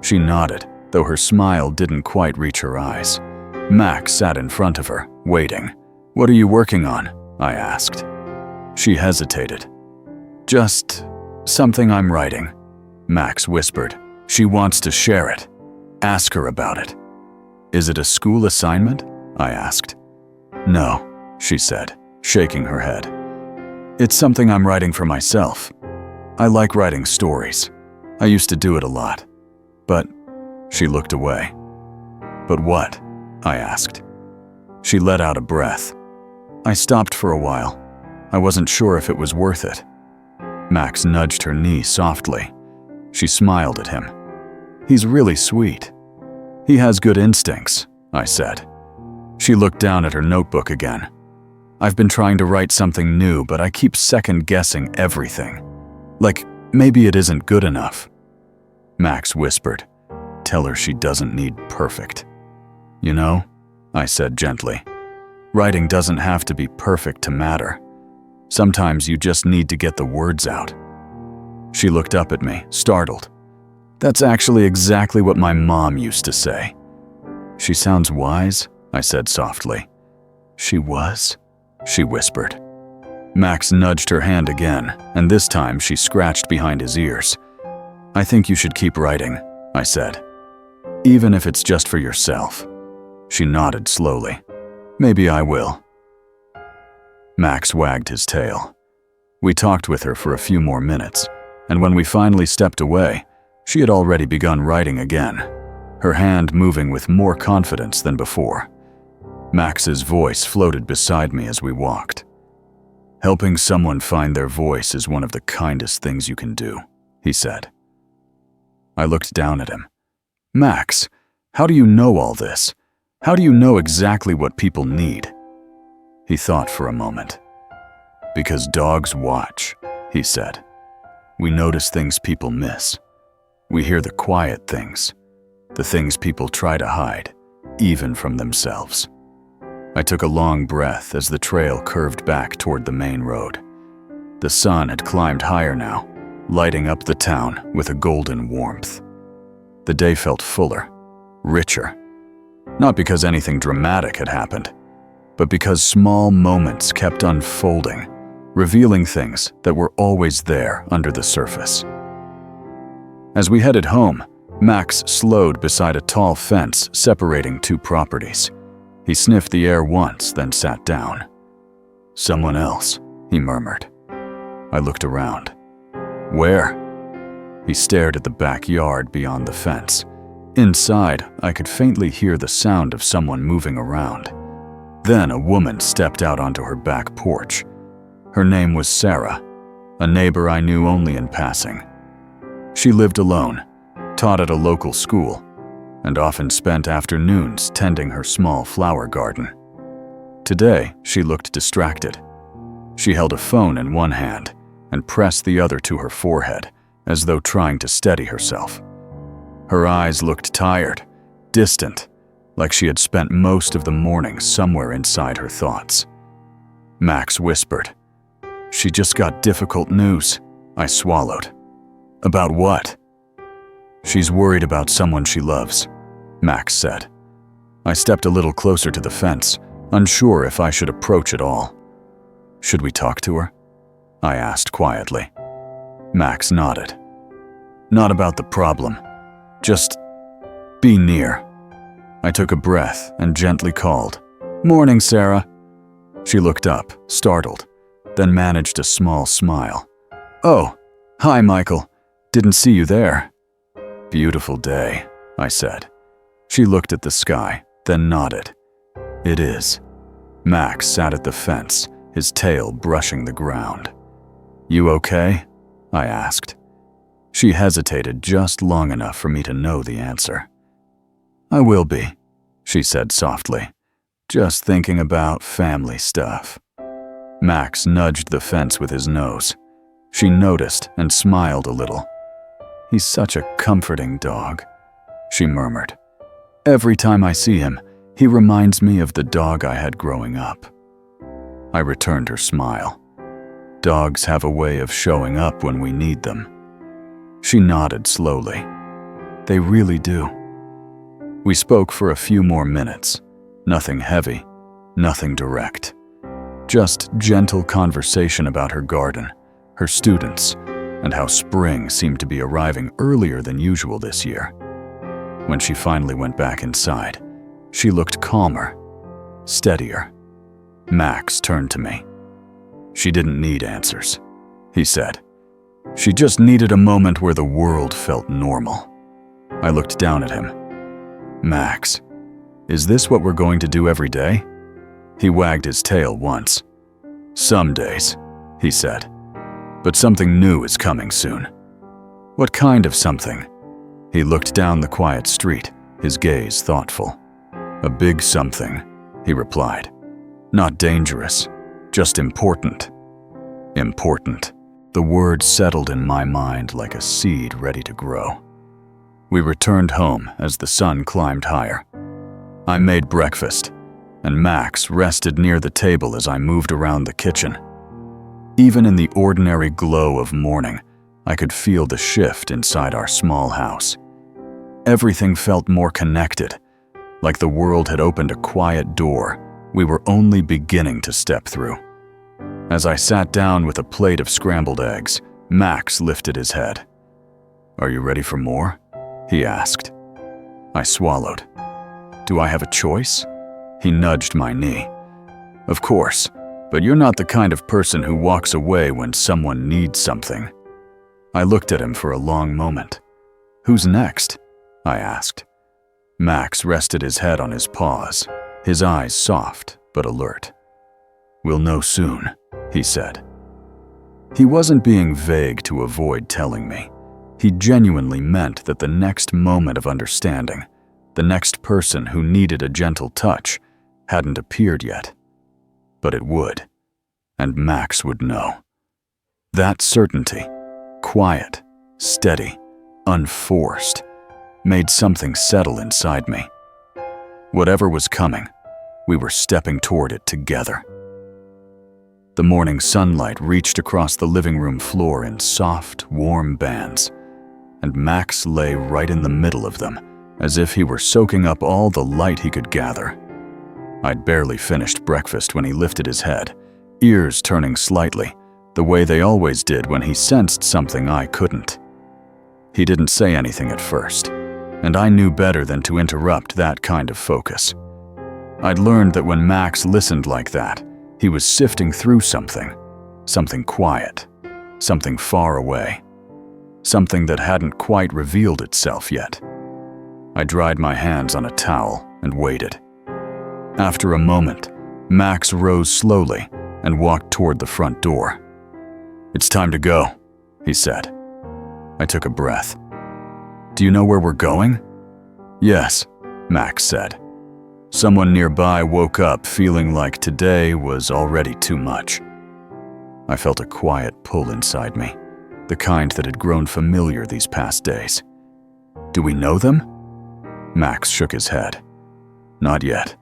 She nodded, though her smile didn't quite reach her eyes. Max sat in front of her, waiting. "What are you working on?" I asked. She hesitated. "Just something I'm writing," Max whispered. "She wants to share it. Ask her about it." "Is it a school assignment?" I asked. "No," she said, shaking her head. "It's something I'm writing for myself. I like writing stories. I used to do it a lot. But," she looked away. "But what?" I asked. She let out a breath. I stopped for a while. I wasn't sure if it was worth it. Max nudged her knee softly. She smiled at him. "He's really sweet." "He has good instincts," I said. She looked down at her notebook again. I've been trying to write something new, but I keep second-guessing everything. Like, maybe it isn't good enough. Max whispered, "Tell her she doesn't need perfect." "You know," I said gently, "writing doesn't have to be perfect to matter. Sometimes you just need to get the words out." She looked up at me, startled. "That's actually exactly what my mom used to say." "She sounds wise," I said softly. "She was?" she whispered. Max nudged her hand again, and this time she scratched behind his ears. "I think you should keep writing," I said. "Even if it's just for yourself." She nodded slowly. "Maybe I will." Max wagged his tail. We talked with her for a few more minutes, and when we finally stepped away, she had already begun writing again, her hand moving with more confidence than before. Max's voice floated beside me as we walked. "Helping someone find their voice is one of the kindest things you can do," he said. I looked down at him. "Max, how do you know all this? How do you know exactly what people need?" He thought for a moment. "Because dogs watch," he said. "We notice things people miss. We hear the quiet things, the things people try to hide, even from themselves." I took a long breath as the trail curved back toward the main road. The sun had climbed higher now, lighting up the town with a golden warmth. The day felt fuller, richer. Not because anything dramatic had happened, but because small moments kept unfolding, revealing things that were always there under the surface. As we headed home, Max slowed beside a tall fence separating two properties. He sniffed the air once, then sat down. "Someone else," he murmured. I looked around. "Where?" He stared at the backyard beyond the fence. Inside, I could faintly hear the sound of someone moving around. Then a woman stepped out onto her back porch. Her name was Sarah, a neighbor I knew only in passing. She lived alone, taught at a local school, and often spent afternoons tending her small flower garden. Today, she looked distracted. She held a phone in one hand and pressed the other to her forehead, as though trying to steady herself. Her eyes looked tired, distant, like she had spent most of the morning somewhere inside her thoughts. Max whispered. "She just got difficult news," I swallowed. "About what?" "She's worried about someone she loves," Max said. I stepped a little closer to the fence, unsure if I should approach at all. "Should we talk to her?" I asked quietly. Max nodded. "Not about the problem. Just be near." I took a breath and gently called, "Morning, Sarah." She looked up, startled, then managed a small smile. "Oh, hi, Michael. Didn't see you there." "Beautiful day," I said. She looked at the sky, then nodded. "It is." Max sat at the fence, his tail brushing the ground. "You okay?" I asked. She hesitated just long enough for me to know the answer. "I will be," she said softly. "Just thinking about family stuff." Max nudged the fence with his nose. She noticed and smiled a little. "He's such a comforting dog," she murmured. "Every time I see him, he reminds me of the dog I had growing up." I returned her smile. Dogs have a way of showing up when we need them. She nodded slowly. "They really do." We spoke for a few more minutes. Nothing heavy, nothing direct. Just gentle conversation about her garden, her students, and how spring seemed to be arriving earlier than usual this year. When she finally went back inside, she looked calmer, steadier. Max turned to me. "She didn't need answers," he said. "She just needed a moment where the world felt normal." I looked down at him. "Max, is this what we're going to do every day?" He wagged his tail once. "Some days," he said. "But something new is coming soon." "What kind of something?" He looked down the quiet street, his gaze thoughtful. "A big something," he replied. Not dangerous, just important. Important. The word settled in my mind like a seed ready to grow. We returned home as the sun climbed higher. I made breakfast, and Max rested near the table as I moved around the kitchen. Even in the ordinary glow of morning, I could feel the shift inside our small house. Everything felt more connected, like the world had opened a quiet door we were only beginning to step through. As I sat down with a plate of scrambled eggs, Max lifted his head. "Are you ready for more?" he asked. I swallowed. "Do I have a choice?" He nudged my knee. "Of course, but you're not the kind of person who walks away when someone needs something." I looked at him for a long moment. "Who's next?" I asked. Max rested his head on his paws, his eyes soft but alert. "We'll know soon," he said. He wasn't being vague to avoid telling me. He genuinely meant that the next moment of understanding, the next person who needed a gentle touch, hadn't appeared yet. But it would, and Max would know. That certainty, quiet, steady, unforced, made something settle inside me. Whatever was coming, we were stepping toward it together. The morning sunlight reached across the living room floor in soft, warm bands, and Max lay right in the middle of them, as if he were soaking up all the light he could gather. I'd barely finished breakfast when he lifted his head, ears turning slightly, the way they always did when he sensed something I couldn't. He didn't say anything at first, and I knew better than to interrupt that kind of focus. I'd learned that when Max listened like that, he was sifting through something quiet, something far away, something that hadn't quite revealed itself yet. I dried my hands on a towel and waited. After a moment, Max rose slowly and walked toward the front door. "It's time to go," he said. I took a breath. "Do you know where we're going?" "Yes," Max said. Someone nearby woke up feeling like today was already too much. I felt a quiet pull inside me, the kind that had grown familiar these past days. "Do we know them?" Max shook his head. "Not yet,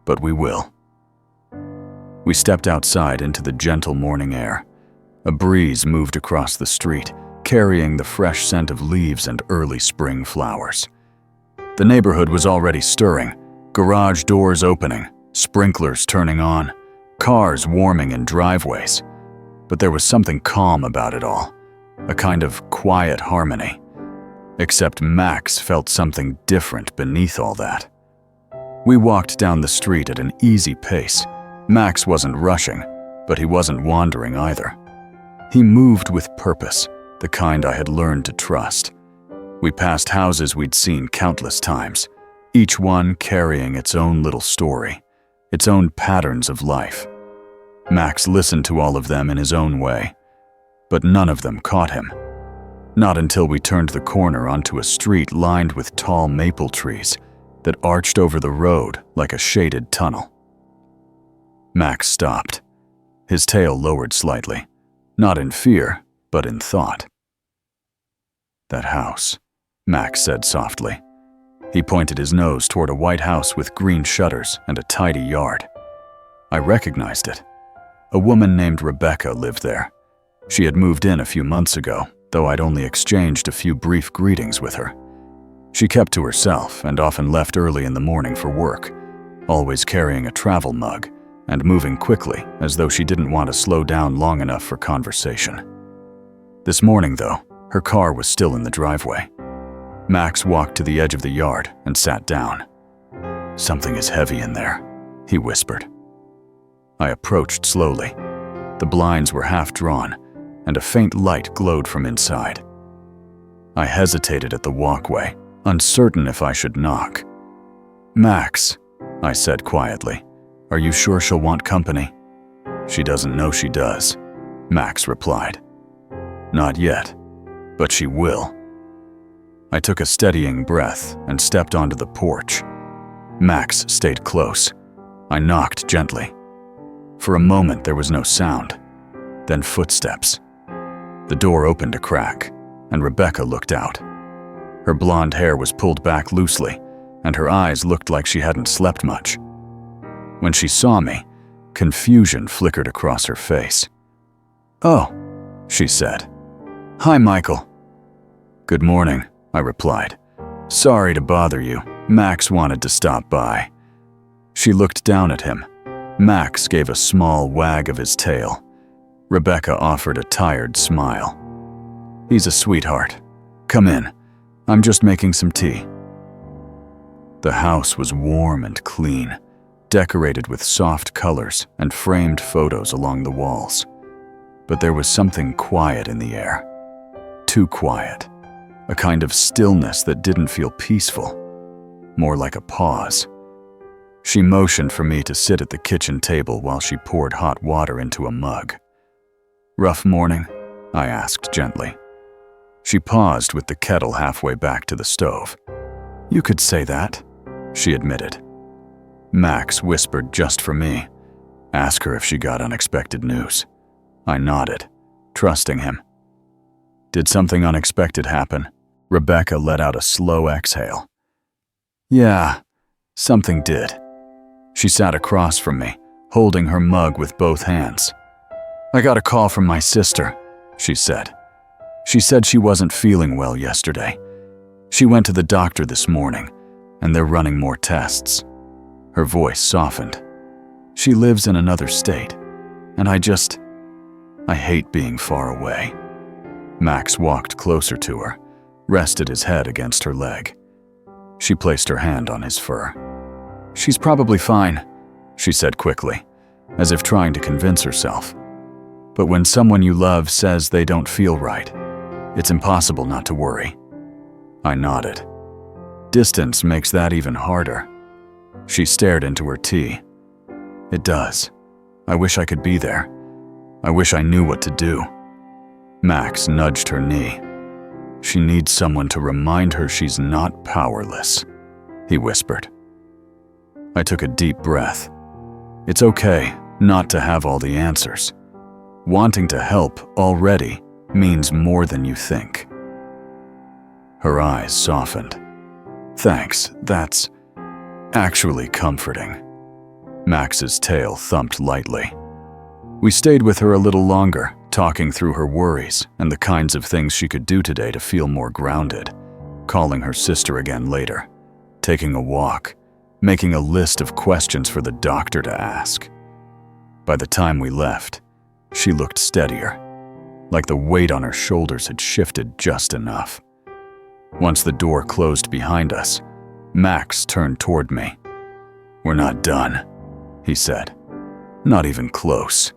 but we will." We stepped outside into the gentle morning air. A breeze moved across the street, carrying the fresh scent of leaves and early spring flowers. The neighborhood was already stirring, garage doors opening, sprinklers turning on, cars warming in driveways. But there was something calm about it all, a kind of quiet harmony. Except Max felt something different beneath all that. We walked down the street at an easy pace. Max wasn't rushing, but he wasn't wandering either. He moved with purpose, the kind I had learned to trust. We passed houses we'd seen countless times, each one carrying its own little story, its own patterns of life. Max listened to all of them in his own way, but none of them caught him. Not until we turned the corner onto a street lined with tall maple trees that arched over the road like a shaded tunnel. Max stopped, his tail lowered slightly, not in fear, but in thought. "That house," Max said softly. He pointed his nose toward a white house with green shutters and a tidy yard. I recognized it. A woman named Rebecca lived there. She had moved in a few months ago, though I'd only exchanged a few brief greetings with her. She kept to herself and often left early in the morning for work, always carrying a travel mug and moving quickly as though she didn't want to slow down long enough for conversation. This morning, though, her car was still in the driveway. Max walked to the edge of the yard and sat down. "Something is heavy in there," he whispered. I approached slowly. The blinds were half drawn, and a faint light glowed from inside. I hesitated at the walkway, uncertain if I should knock. "Max," I said quietly, "are you sure she'll want company?" "She doesn't know she does," Max replied. "Not yet, but she will." I took a steadying breath and stepped onto the porch. Max stayed close. I knocked gently. For a moment there was no sound, then footsteps. The door opened a crack, and Rebecca looked out. Her blonde hair was pulled back loosely, and her eyes looked like she hadn't slept much. When she saw me, confusion flickered across her face. "Oh," she said. "Hi, Michael." "Good morning," I replied. "Sorry to bother you. Max wanted to stop by." She looked down at him. Max gave a small wag of his tail. Rebecca offered a tired smile. "He's a sweetheart. Come in. I'm just making some tea." The house was warm and clean, decorated with soft colors and framed photos along the walls. But there was something quiet in the air. Too quiet. A kind of stillness that didn't feel peaceful. More like a pause. She motioned for me to sit at the kitchen table while she poured hot water into a mug. "Rough morning?" I asked gently. She paused with the kettle halfway back to the stove. "You could say that," she admitted. Max whispered just for me. "Ask her if she got unexpected news." I nodded, trusting him. "Did something unexpected happen?" Rebecca let out a slow exhale. "Yeah, something did." She sat across from me, holding her mug with both hands. "I got a call from my sister," she said. "She said she wasn't feeling well yesterday. She went to the doctor this morning, and they're running more tests." Her voice softened. "She lives in another state, and I hate being far away." Max walked closer to her, rested his head against her leg. She placed her hand on his fur. "She's probably fine," she said quickly, as if trying to convince herself. "But when someone you love says they don't feel right, it's impossible not to worry." I nodded. "Distance makes that even harder." She stared into her tea. "It does. I wish I could be there. I wish I knew what to do." Max nudged her knee. "She needs someone to remind her she's not powerless," he whispered. I took a deep breath. It's okay not to have all the answers. Wanting to help already means more than you think. Her eyes softened. "Thanks, that's actually comforting." Max's tail thumped lightly. We stayed with her a little longer, talking through her worries and the kinds of things she could do today to feel more grounded, calling her sister again later, taking a walk, making a list of questions for the doctor to ask. By the time we left, she looked steadier, like the weight on her shoulders had shifted just enough. Once the door closed behind us, Max turned toward me. "We're not done," he said. "Not even close."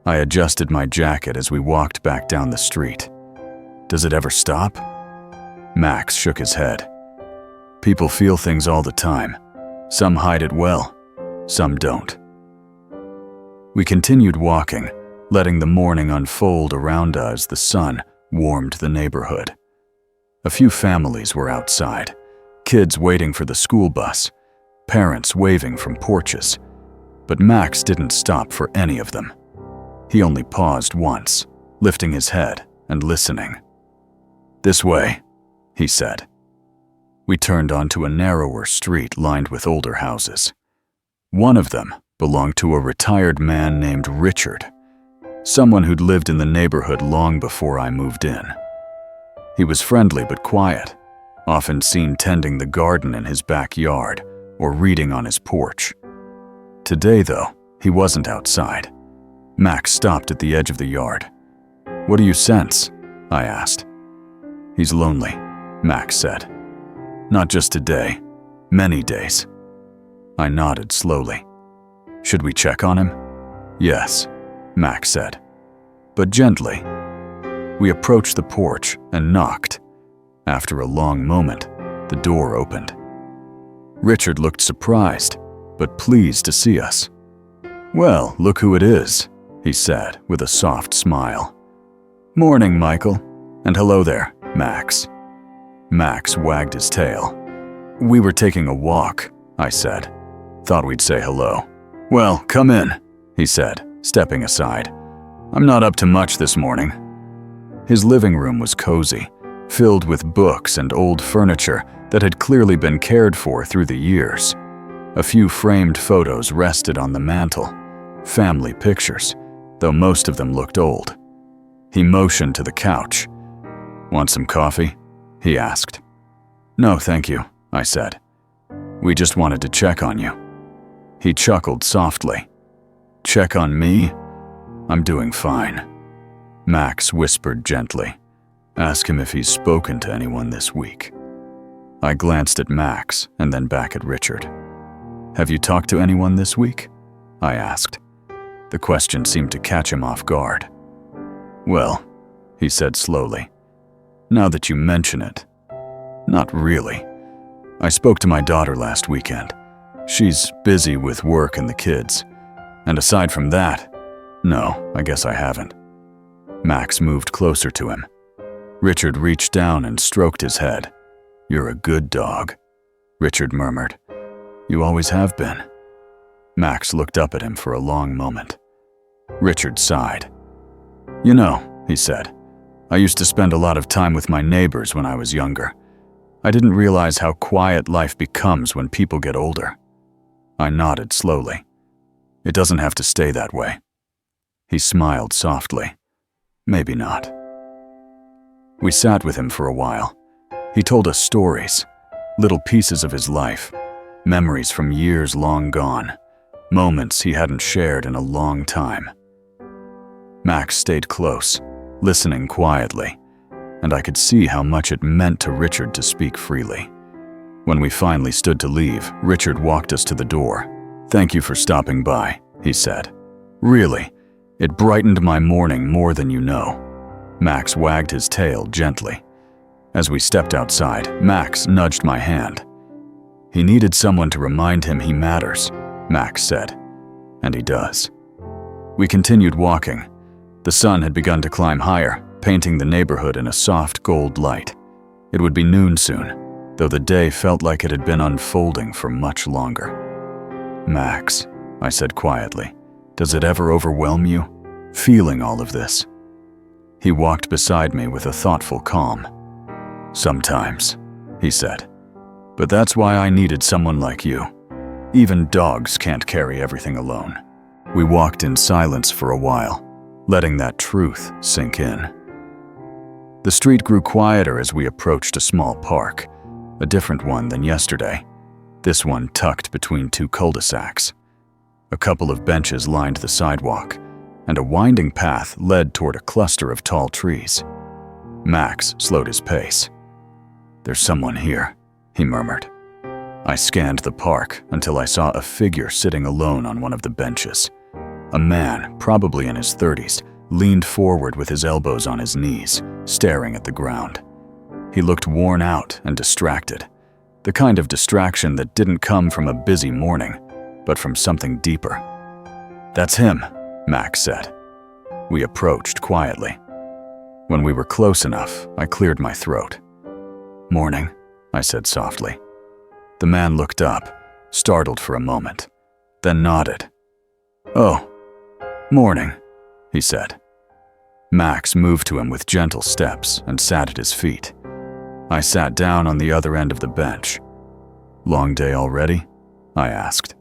I adjusted my jacket as we walked back down the street. "Does it ever stop?" Max shook his head. "People feel things all the time. Some hide it well, some don't." We continued walking, letting the morning unfold around us as the sun warmed the neighborhood. A few families were outside, kids waiting for the school bus, parents waving from porches. But Max didn't stop for any of them. He only paused once, lifting his head and listening. "This way," he said. We turned onto a narrower street lined with older houses. One of them belonged to a retired man named Richard, someone who'd lived in the neighborhood long before I moved in. He was friendly but quiet, often seen tending the garden in his backyard or reading on his porch. Today, though, he wasn't outside. Max stopped at the edge of the yard. "What do you sense?" I asked. "He's lonely," Max said. "Not just today, many days." I nodded slowly. "Should we check on him?" "Yes," Max said, "but gently." We approached the porch and knocked. After a long moment, the door opened. Richard looked surprised, but pleased to see us. "Well, look who it is," he said with a soft smile. "Morning, Michael. And hello there, Max." Max wagged his tail. "We were taking a walk," I said. Thought we'd say hello. "Well, come in," he said, stepping aside. "I'm not up to much this morning." His living room was cozy, filled with books and old furniture that had clearly been cared for through the years. A few framed photos rested on the mantel, family pictures, though most of them looked old. He motioned to the couch. "Want some coffee?" he asked. "No, thank you," I said. "We just wanted to check on you." He chuckled softly. "Check on me? I'm doing fine." Max whispered gently. "Ask him if he's spoken to anyone this week." I glanced at Max and then back at Richard. "Have you talked to anyone this week?" I asked. The question seemed to catch him off guard. "Well," he said slowly, "now that you mention it, not really. I spoke to my daughter last weekend. She's busy with work and the kids. And aside from that, no, I guess I haven't." Max moved closer to him. Richard reached down and stroked his head. "You're a good dog," Richard murmured. "You always have been." Max looked up at him for a long moment. Richard sighed. "You know," he said, "I used to spend a lot of time with my neighbors when I was younger. I didn't realize how quiet life becomes when people get older." I nodded slowly. "It doesn't have to stay that way." He smiled softly. "Maybe not." We sat with him for a while. He told us stories, little pieces of his life, memories from years long gone, moments he hadn't shared in a long time. Max stayed close, listening quietly, and I could see how much it meant to Richard to speak freely. When we finally stood to leave, Richard walked us to the door. "Thank you for stopping by," he said. "Really, it brightened my morning more than you know." Max wagged his tail gently. As we stepped outside, Max nudged my hand. "He needed someone to remind him he matters," Max said. "And he does." We continued walking. The sun had begun to climb higher, painting the neighborhood in a soft gold light. It would be noon soon, though the day felt like it had been unfolding for much longer. "Max," I said quietly, "does it ever overwhelm you, feeling all of this?" He walked beside me with a thoughtful calm. "Sometimes," he said. "But that's why I needed someone like you. Even dogs can't carry everything alone." We walked in silence for a while, letting that truth sink in. The street grew quieter as we approached a small park, a different one than yesterday, this one tucked between two cul-de-sacs. A couple of benches lined the sidewalk, and a winding path led toward a cluster of tall trees. Max slowed his pace. "There's someone here," he murmured. I scanned the park until I saw a figure sitting alone on one of the benches. A man, probably in his 30s, leaned forward with his elbows on his knees, staring at the ground. He looked worn out and distracted, the kind of distraction that didn't come from a busy morning, but from something deeper. "That's him," Max said. We approached quietly. When we were close enough, I cleared my throat. "Morning," I said softly. The man looked up, startled for a moment, then nodded. "Oh, morning," he said. Max moved to him with gentle steps and sat at his feet. I sat down on the other end of the bench. "Long day already?" I asked.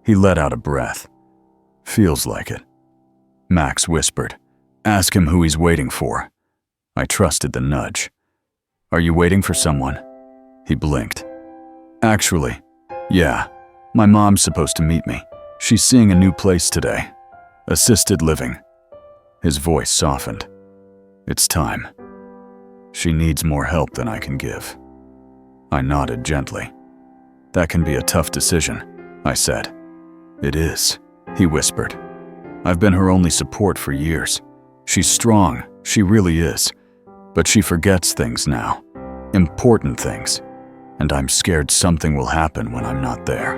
He let out a breath. "Feels like it." Max whispered, "Ask him who he's waiting for." I trusted the nudge. "Are you waiting for someone?" He blinked. "Actually, yeah. My mom's supposed to meet me. She's seeing a new place today. Assisted living." His voice softened. "It's time. She needs more help than I can give." I nodded gently. "That can be a tough decision," I said. "It is," he whispered. "I've been her only support for years. She's strong, she really is. But she forgets things now. Important things. And I'm scared something will happen when I'm not there."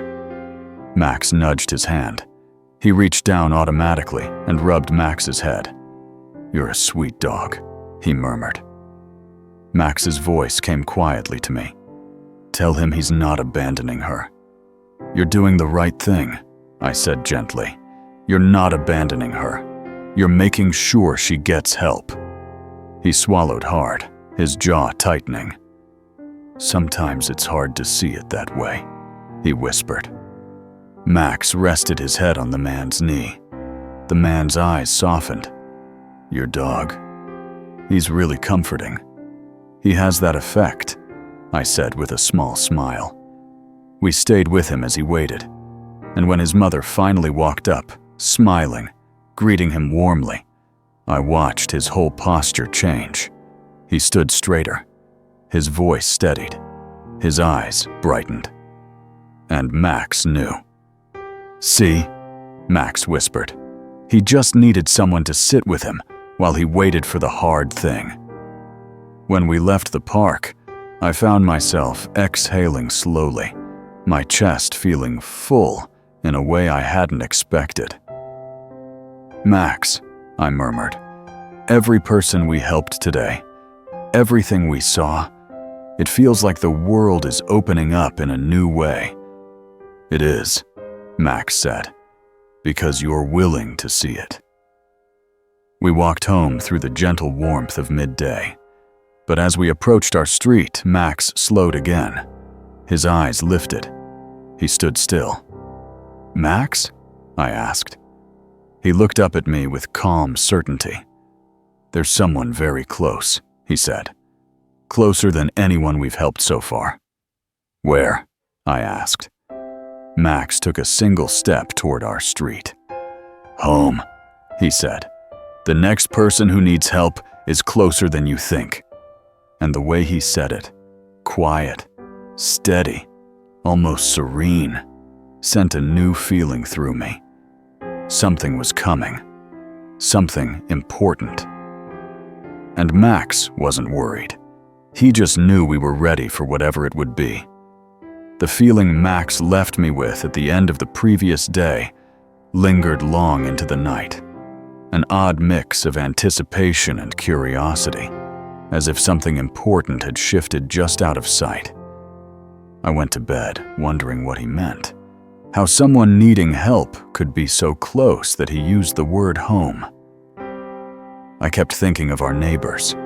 Max nudged his hand. He reached down automatically and rubbed Max's head. "You're a sweet dog," he murmured. Max's voice came quietly to me. "Tell him he's not abandoning her." "You're doing the right thing," I said gently. "You're not abandoning her. You're making sure she gets help." He swallowed hard, his jaw tightening. "Sometimes it's hard to see it that way," he whispered. Max rested his head on the man's knee. The man's eyes softened. "Your dog? He's really comforting. He has that effect," I said with a small smile. We stayed with him as he waited, and when his mother finally walked up, smiling, greeting him warmly, I watched his whole posture change. He stood straighter. His voice steadied. His eyes brightened. And Max knew. "See?" Max whispered. He just needed someone to sit with him while he waited for the hard thing. When we left the park, I found myself exhaling slowly, my chest feeling full in a way I hadn't expected. "Max," I murmured, "every person we helped today, everything we saw, it feels like the world is opening up in a new way." "It is," Max said, "because you're willing to see it." We walked home through the gentle warmth of midday. But as we approached our street, Max slowed again. His eyes lifted. He stood still. "Max?" I asked. He looked up at me with calm certainty. "There's someone very close," he said. "Closer than anyone we've helped so far." "Where?" I asked. Max took a single step toward our street. "Home," he said. "The next person who needs help is closer than you think." And the way he said it, quiet, steady, almost serene, sent a new feeling through me. Something was coming. Something important. And Max wasn't worried. He just knew we were ready for whatever it would be. The feeling Max left me with at the end of the previous day lingered long into the night. An odd mix of anticipation and curiosity, as if something important had shifted just out of sight. I went to bed wondering what he meant, how someone needing help could be so close that he used the word home. I kept thinking of our neighbors,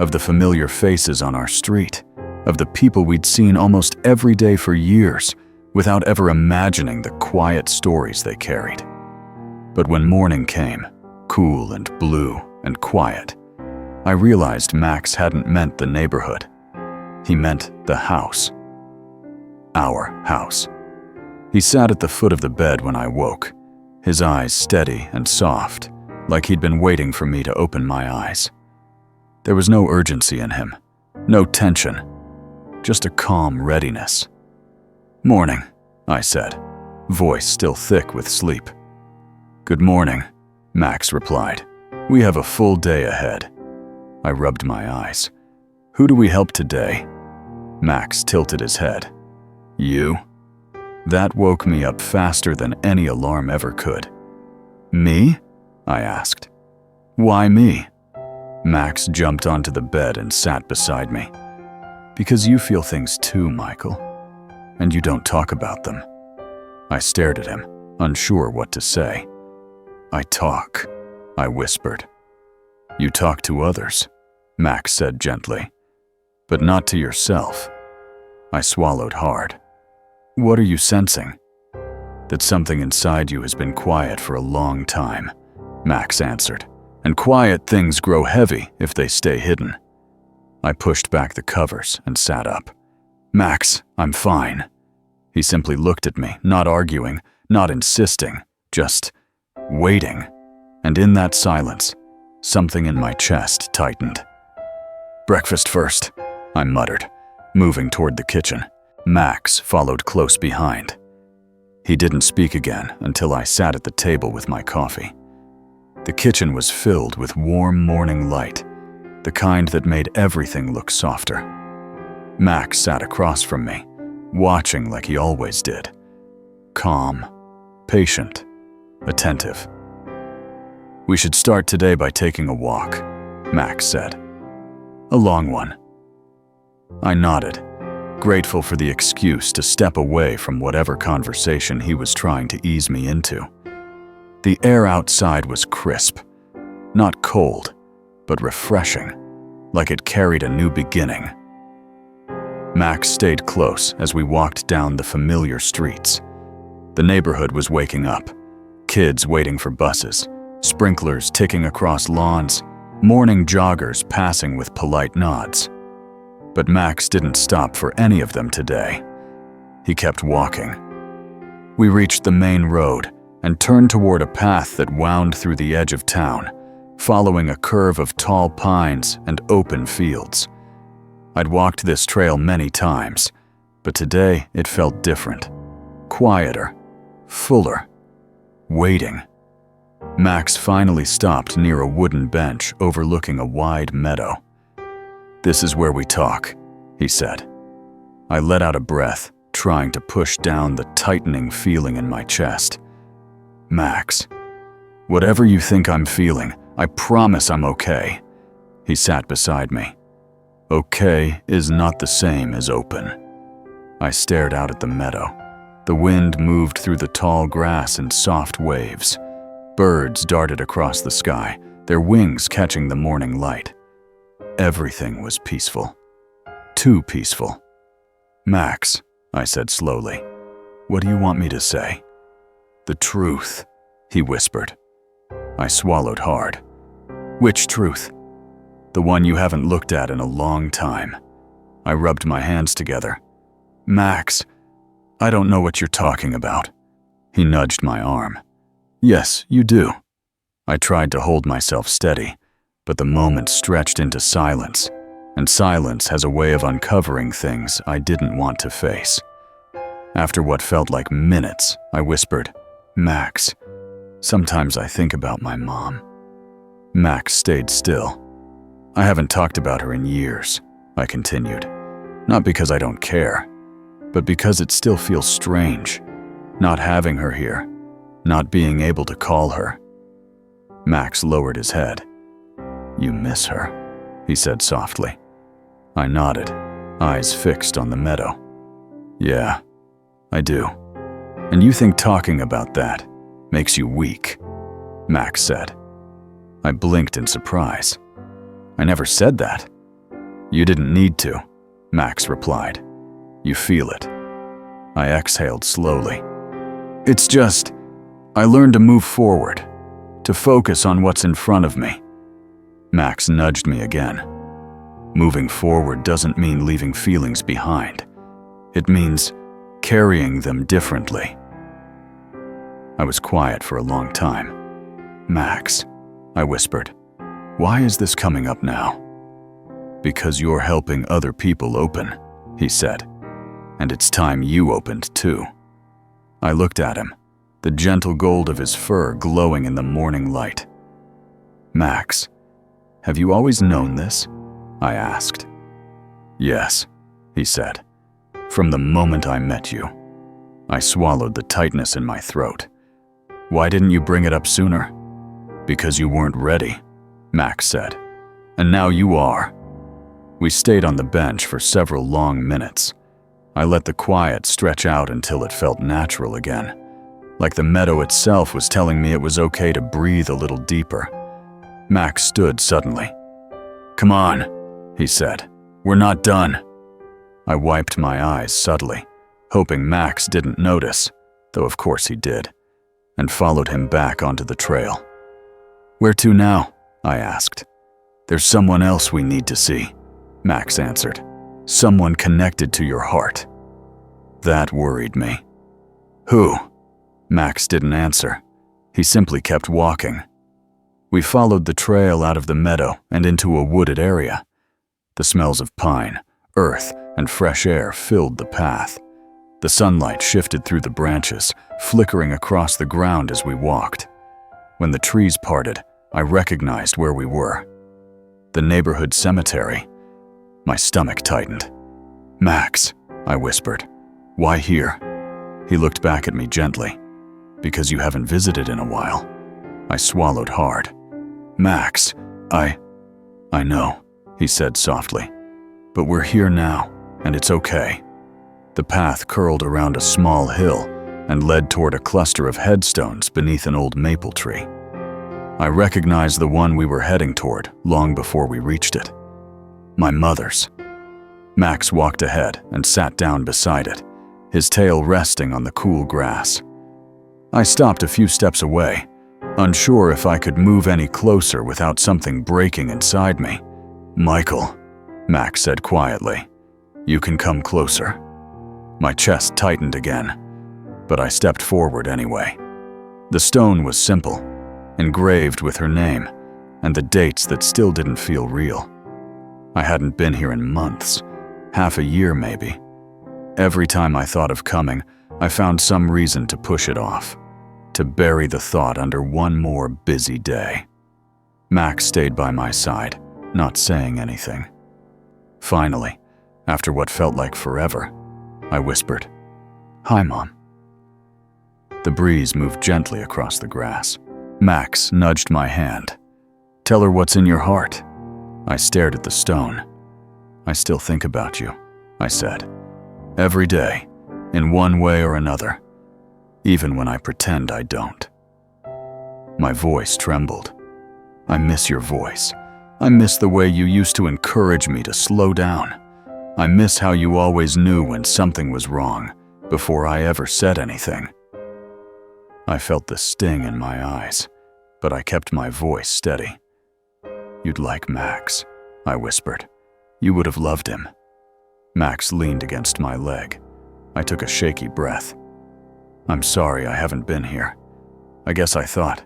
of the familiar faces on our street, of the people we'd seen almost every day for years without ever imagining the quiet stories they carried. But when morning came, cool and blue and quiet, I realized Max hadn't meant the neighborhood. He meant the house. Our house. He sat at the foot of the bed when I woke, his eyes steady and soft, like he'd been waiting for me to open my eyes. There was no urgency in him, no tension, just a calm readiness. "Morning," I said, voice still thick with sleep. "Good morning," Max replied. "We have a full day ahead." I rubbed my eyes. "Who do we help today?" Max tilted his head. "You?" That woke me up faster than any alarm ever could. "Me?" I asked. "Why me?" Max jumped onto the bed and sat beside me. "Because you feel things too, Michael. And you don't talk about them." I stared at him, unsure what to say. "I talk," I whispered. "You talk to others," Max said gently. "But not to yourself." I swallowed hard. "What are you sensing?" "That something inside you has been quiet for a long time," Max answered. "And quiet things grow heavy if they stay hidden." I pushed back the covers and sat up. "Max, I'm fine." He simply looked at me, not arguing, not insisting, just waiting. And in that silence, something in my chest tightened. "Breakfast first," I muttered, moving toward the kitchen. Max followed close behind. He didn't speak again until I sat at the table with my coffee. The kitchen was filled with warm morning light, the kind that made everything look softer. Max sat across from me, watching like he always did. Calm, patient, attentive. "We should start today by taking a walk," Max said. "A long one." I nodded. grateful for the excuse to step away from whatever conversation he was trying to ease me into. The air outside was crisp, not cold, but refreshing, like it carried a new beginning. Max stayed close as we walked down the familiar streets. The neighborhood was waking up, kids waiting for buses, sprinklers ticking across lawns, morning joggers passing with polite nods. But Max didn't stop for any of them today. He kept walking. We reached the main road and turned toward a path that wound through the edge of town, following a curve of tall pines and open fields. I'd walked this trail many times, but today it felt different, quieter, fuller, waiting. Max finally stopped near a wooden bench overlooking a wide meadow. "This is where we talk," he said. I let out a breath, trying to push down the tightening feeling in my chest. "Max, whatever you think I'm feeling, I promise I'm okay." He sat beside me. Okay is not the same as open. I stared out at the meadow. The wind moved through the tall grass in soft waves. Birds darted across the sky, their wings catching the morning light. Everything was peaceful. Too peaceful. "Max," I said slowly, "what do you want me to say?" "The truth," he whispered. I swallowed hard. "Which truth?" "The one you haven't looked at in a long time." I rubbed my hands together. "Max, I don't know what you're talking about." He nudged my arm. "Yes, you do." I tried to hold myself steady, but the moment stretched into silence, and silence has a way of uncovering things I didn't want to face. After what felt like minutes, I whispered, "Max, sometimes I think about my mom." Max stayed still. "I haven't talked about her in years," I continued. "Not because I don't care, but because it still feels strange, not having her here, not being able to call her." Max lowered his head. "You miss her," he said softly. I nodded, eyes fixed on the meadow. "Yeah, I do. And you think talking about that makes you weak," Max said. I blinked in surprise. "I never said that." "You didn't need to," Max replied. "You feel it." I exhaled slowly. "It's just, I learned to move forward, to focus on what's in front of me." Max nudged me again. "Moving forward doesn't mean leaving feelings behind. It means carrying them differently." I was quiet for a long time. "Max," I whispered, "why is this coming up now?" "Because you're helping other people open," he said. "And it's time you opened too." I looked at him, the gentle gold of his fur glowing in the morning light. "Max, have you always known this?" I asked. "Yes," he said. "From the moment I met you." I swallowed the tightness in my throat. "Why didn't you bring it up sooner?" "Because you weren't ready," Max said. "And now you are." We stayed on the bench for several long minutes. I let the quiet stretch out until it felt natural again, like the meadow itself was telling me it was okay to breathe a little deeper. Max stood suddenly. "Come on," he said. "We're not done." I wiped my eyes subtly, hoping Max didn't notice, though of course he did, and followed him back onto the trail. "Where to now?" I asked. "There's someone else we need to see," Max answered. "Someone connected to your heart." That worried me. "Who?" Max didn't answer. He simply kept walking. We followed the trail out of the meadow and into a wooded area. The smells of pine, earth, and fresh air filled the path. The sunlight shifted through the branches, flickering across the ground as we walked. When the trees parted, I recognized where we were. The neighborhood cemetery. My stomach tightened. "Max," I whispered. "Why here?" He looked back at me gently. "Because you haven't visited in a while." I swallowed hard. "Max, I know," he said softly. "But we're here now, and it's okay." The path curled around a small hill and led toward a cluster of headstones beneath an old maple tree. I recognized the one we were heading toward long before we reached it. My mother's. Max walked ahead and sat down beside it, his tail resting on the cool grass. I stopped a few steps away, unsure if I could move any closer without something breaking inside me. "Michael," Max said quietly, "you can come closer." My chest tightened again, but I stepped forward anyway. The stone was simple, engraved with her name and the dates that still didn't feel real. I hadn't been here in months, half a year maybe. Every time I thought of coming, I found some reason to push it off, to bury the thought under one more busy day. Max stayed by my side, not saying anything. Finally, after what felt like forever, I whispered, "Hi, Mom." The breeze moved gently across the grass. Max nudged my hand. "Tell her what's in your heart." I stared at the stone. "I still think about you," I said. "Every day, in one way or another, even when I pretend I don't." My voice trembled. "I miss your voice. I miss the way you used to encourage me to slow down. I miss how you always knew when something was wrong before I ever said anything." I felt the sting in my eyes, but I kept my voice steady. "You'd like Max," I whispered. "You would have loved him." Max leaned against my leg. I took a shaky breath. "I'm sorry I haven't been here. I guess I thought,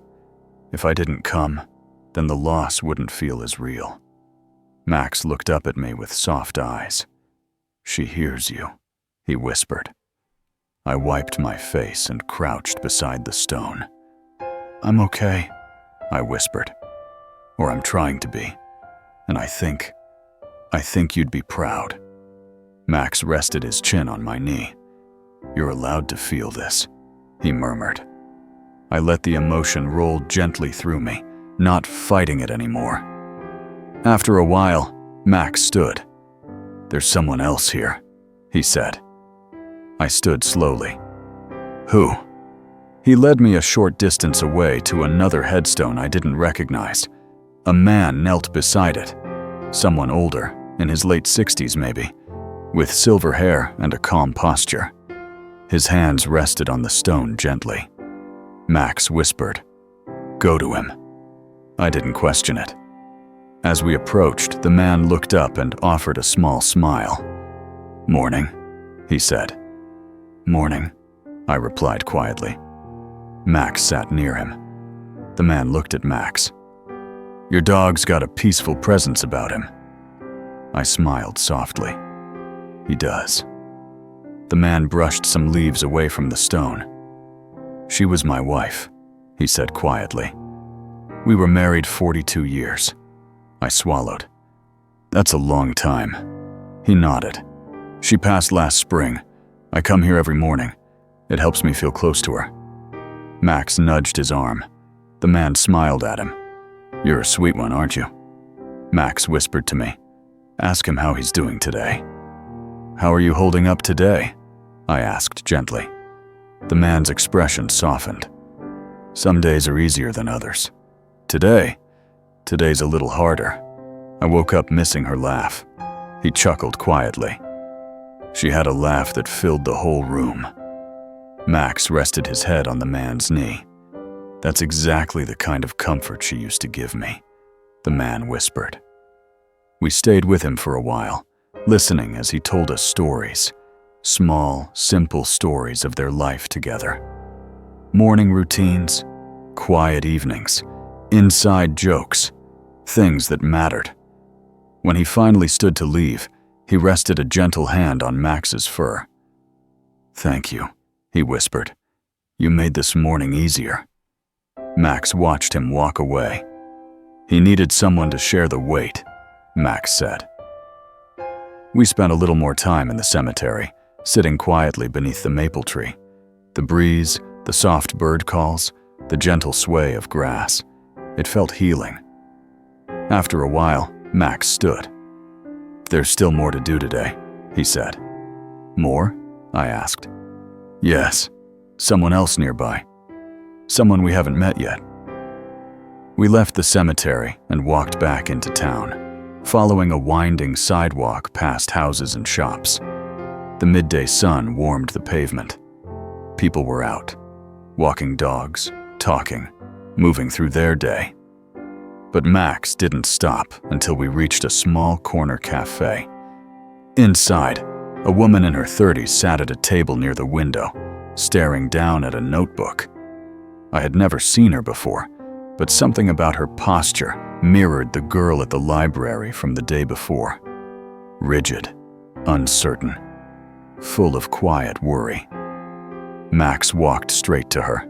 if I didn't come, then the loss wouldn't feel as real." Max looked up at me with soft eyes. "She hears you," he whispered. I wiped my face and crouched beside the stone. "I'm okay," I whispered. "Or I'm trying to be. And I think you'd be proud." Max rested his chin on my knee. "You're allowed to feel this," he murmured. I let the emotion roll gently through me, not fighting it anymore. After a while, Max stood. "There's someone else here," he said. I stood slowly. "Who?" He led me a short distance away to another headstone I didn't recognize. A man knelt beside it, someone older, in his late 60s maybe, with silver hair and a calm posture. His hands rested on the stone gently. Max whispered, "Go to him." I didn't question it. As we approached, the man looked up and offered a small smile. "Morning," he said. "Morning," I replied quietly. Max sat near him. The man looked at Max. "Your dog's got a peaceful presence about him." I smiled softly. "He does." The man brushed some leaves away from the stone. "She was my wife," he said quietly. "We were married 42 years. I swallowed. "That's a long time." He nodded. "She passed last spring. I come here every morning. It helps me feel close to her." Max nudged his arm. The man smiled at him. "You're a sweet one, aren't you?" Max whispered to me, "Ask him how he's doing today." "How are you holding up today?" I asked gently. The man's expression softened. "Some days are easier than others. Today's a little harder. I woke up missing her laugh." He chuckled quietly. She had a laugh that filled the whole room. Max rested his head on the man's knee. "That's exactly the kind of comfort she used to give me," the man whispered. We stayed with him for a while, listening as he told us stories, small, simple stories of their life together. Morning routines, quiet evenings, inside jokes, things that mattered. When he finally stood to leave, he rested a gentle hand on Max's fur. "Thank you," he whispered. "You made this morning easier." Max watched him walk away. "He needed someone to share the weight," Max said. We spent a little more time in the cemetery, sitting quietly beneath the maple tree. The breeze, the soft bird calls, the gentle sway of grass. It felt healing. After a while, Max stood. "There's still more to do today," he said. "More?" I asked. Yes, someone else nearby. Someone we haven't met yet. We left the cemetery and walked back into town, following a winding sidewalk past houses and shops. The midday sun warmed the pavement. People were out, walking dogs, talking, moving through their day. But Max didn't stop until we reached a small corner cafe. Inside, a woman in her 30s sat at a table near the window, staring down at a notebook. I had never seen her before, but something about her posture mirrored the girl at the library from the day before. Rigid, uncertain, full of quiet worry. Max walked straight to her.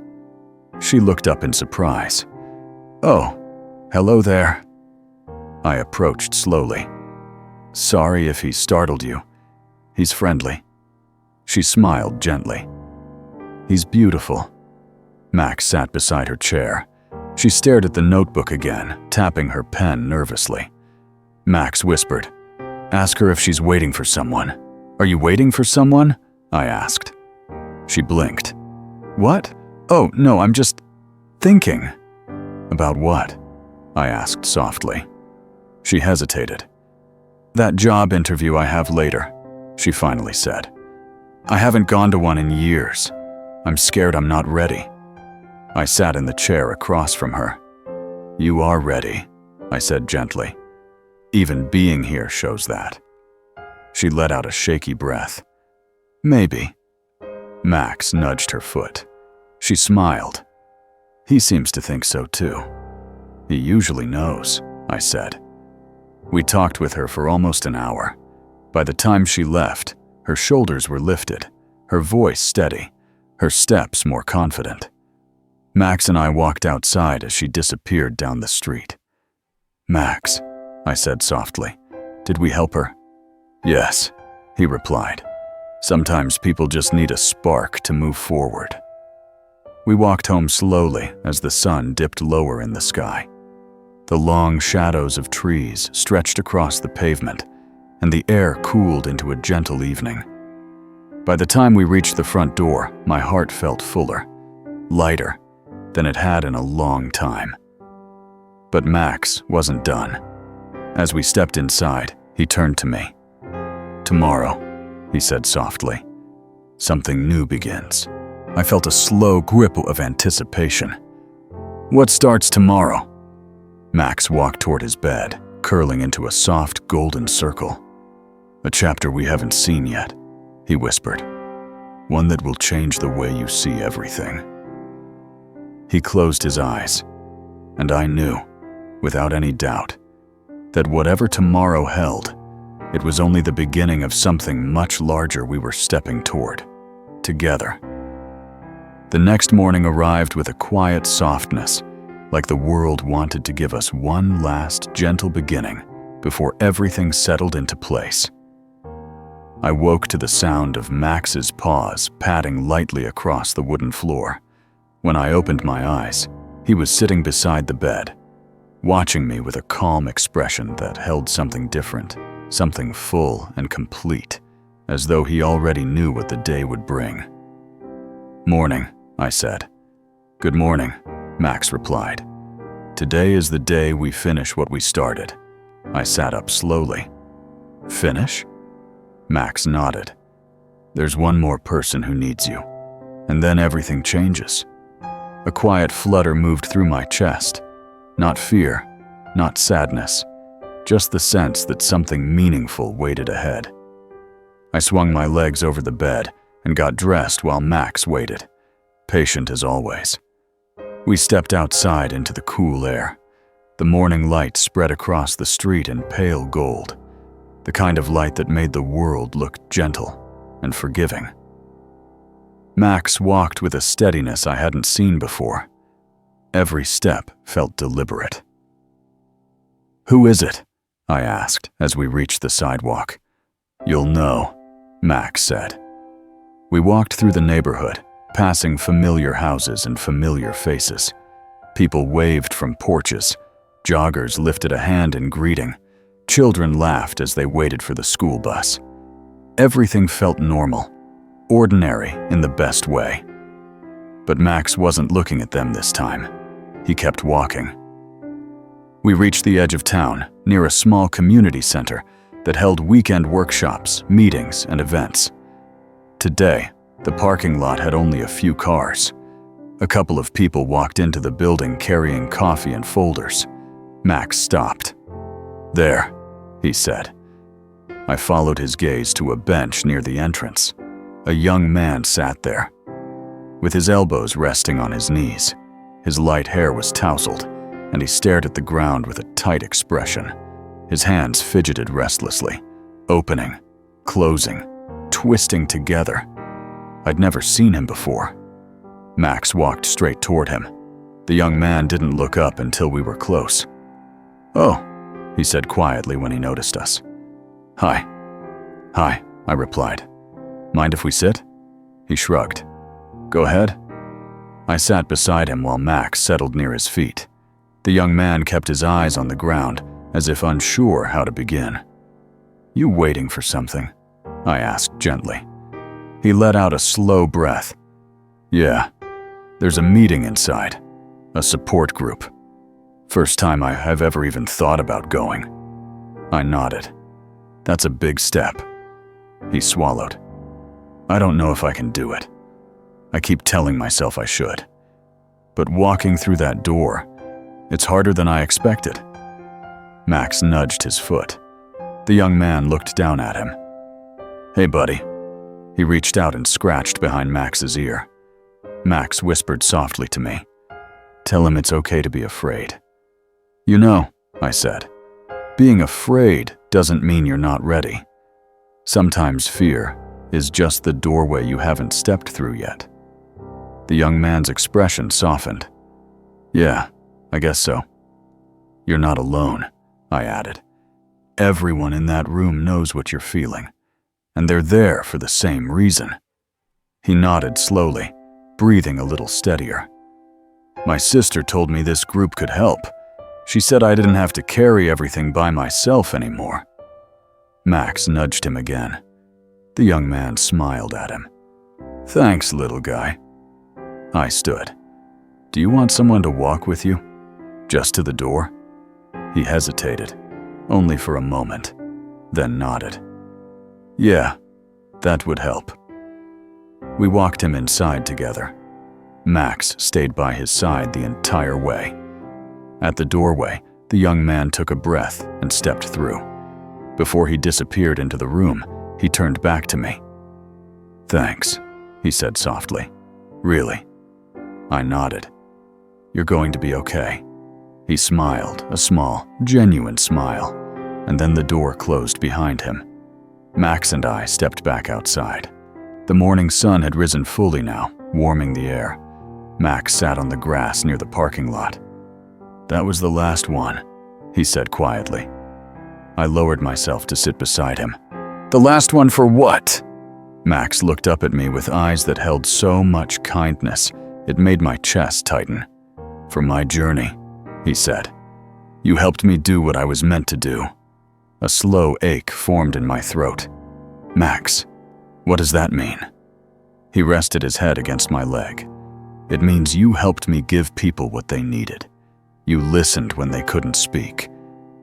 She looked up in surprise. "Oh, hello there." I approached slowly. "Sorry if he startled you. He's friendly." She smiled gently. "He's beautiful." Max sat beside her chair. She stared at the notebook again, tapping her pen nervously. Max whispered, "Ask her if she's waiting for someone." "Are you waiting for someone?" I asked. She blinked. "What? Oh, no, I'm just thinking." "About what?" I asked softly. She hesitated. "That job interview I have later," she finally said. "I haven't gone to one in years. I'm scared I'm not ready." I sat in the chair across from her. "You are ready," I said gently. "Even being here shows that." She let out a shaky breath. "Maybe." Max nudged her foot. She smiled. "He seems to think so too." "He usually knows," I said. We talked with her for almost an hour. By the time she left, her shoulders were lifted, her voice steady, her steps more confident. Max and I walked outside as she disappeared down the street. "Max," I said softly, "did we help her?" "Yes," he replied. "Sometimes people just need a spark to move forward." We walked home slowly as the sun dipped lower in the sky. The long shadows of trees stretched across the pavement, and the air cooled into a gentle evening. By the time we reached the front door, my heart felt fuller, lighter than it had in a long time. But Max wasn't done. As we stepped inside, he turned to me. "Tomorrow," he said softly, "something new begins." I felt a slow grip of anticipation. "What starts tomorrow?" Max walked toward his bed, curling into a soft golden circle. "A chapter we haven't seen yet," he whispered. "One that will change the way you see everything." He closed his eyes, and I knew, without any doubt, that whatever tomorrow held, it was only the beginning of something much larger we were stepping toward, together. The next morning arrived with a quiet softness, like the world wanted to give us one last gentle beginning before everything settled into place. I woke to the sound of Max's paws padding lightly across the wooden floor. When I opened my eyes, he was sitting beside the bed, watching me with a calm expression that held something different, something full and complete, as though he already knew what the day would bring. "Morning," I said. "Good morning," Max replied. "Today is the day we finish what we started." I sat up slowly. "Finish?" Max nodded. "There's one more person who needs you, and then everything changes." A quiet flutter moved through my chest. Not fear, not sadness, just the sense that something meaningful waited ahead. I swung my legs over the bed and got dressed while Max waited, patient as always. We stepped outside into the cool air. The morning light spread across the street in pale gold, the kind of light that made the world look gentle and forgiving. Max walked with a steadiness I hadn't seen before. Every step felt deliberate. "Who is it?" I asked as we reached the sidewalk. "You'll know," Max said. We walked through the neighborhood, passing familiar houses and familiar faces. People waved from porches. Joggers lifted a hand in greeting. Children laughed as they waited for the school bus. Everything felt normal, ordinary in the best way. But Max wasn't looking at them this time. He kept walking. We reached the edge of town, near a small community center that held weekend workshops, meetings, and events. Today, the parking lot had only a few cars. A couple of people walked into the building carrying coffee and folders. Max stopped. "There," he said. I followed his gaze to a bench near the entrance. A young man sat there, with his elbows resting on his knees. His light hair was tousled, and he stared at the ground with a tight expression. His hands fidgeted restlessly, opening, closing, twisting together. I'd never seen him before. Max walked straight toward him. The young man didn't look up until we were close. "Oh," he said quietly when he noticed us. "Hi." "Hi," I replied. "Mind if we sit?" He shrugged. "Go ahead." I sat beside him while Max settled near his feet. The young man kept his eyes on the ground, as if unsure how to begin. "You waiting for something?" I asked gently. He let out a slow breath. "Yeah, there's a meeting inside, a support group. First time I have ever even thought about going." I nodded. "That's a big step." He swallowed. "I don't know if I can do it. I keep telling myself I should. But walking through that door, it's harder than I expected." Max nudged his foot. The young man looked down at him. "Hey, buddy." He reached out and scratched behind Max's ear. Max whispered softly to me, "Tell him it's okay to be afraid." "You know," I said, "being afraid doesn't mean you're not ready. Sometimes fear is just the doorway you haven't stepped through yet." The young man's expression softened. "Yeah, I guess so." "You're not alone," I added. "Everyone in that room knows what you're feeling, and they're there for the same reason." He nodded slowly, breathing a little steadier. "My sister told me this group could help. She said I didn't have to carry everything by myself anymore." Max nudged him again. The young man smiled at him. "Thanks, little guy." I stood. "Do you want someone to walk with you? Just to the door?" He hesitated, only for a moment, then nodded. "Yeah, that would help." We walked him inside together. Max stayed by his side the entire way. At the doorway, the young man took a breath and stepped through. Before he disappeared into the room, he turned back to me. "Thanks," he said softly. "Really?" I nodded. "You're going to be okay." He smiled, a small, genuine smile, and then the door closed behind him. Max and I stepped back outside. The morning sun had risen fully now, warming the air. Max sat on the grass near the parking lot. "That was the last one," he said quietly. I lowered myself to sit beside him. "The last one for what?" Max looked up at me with eyes that held so much kindness, it made my chest tighten. "For my journey," he said. "You helped me do what I was meant to do." A slow ache formed in my throat. "Max, what does that mean?" He rested his head against my leg. "It means you helped me give people what they needed. You listened when they couldn't speak.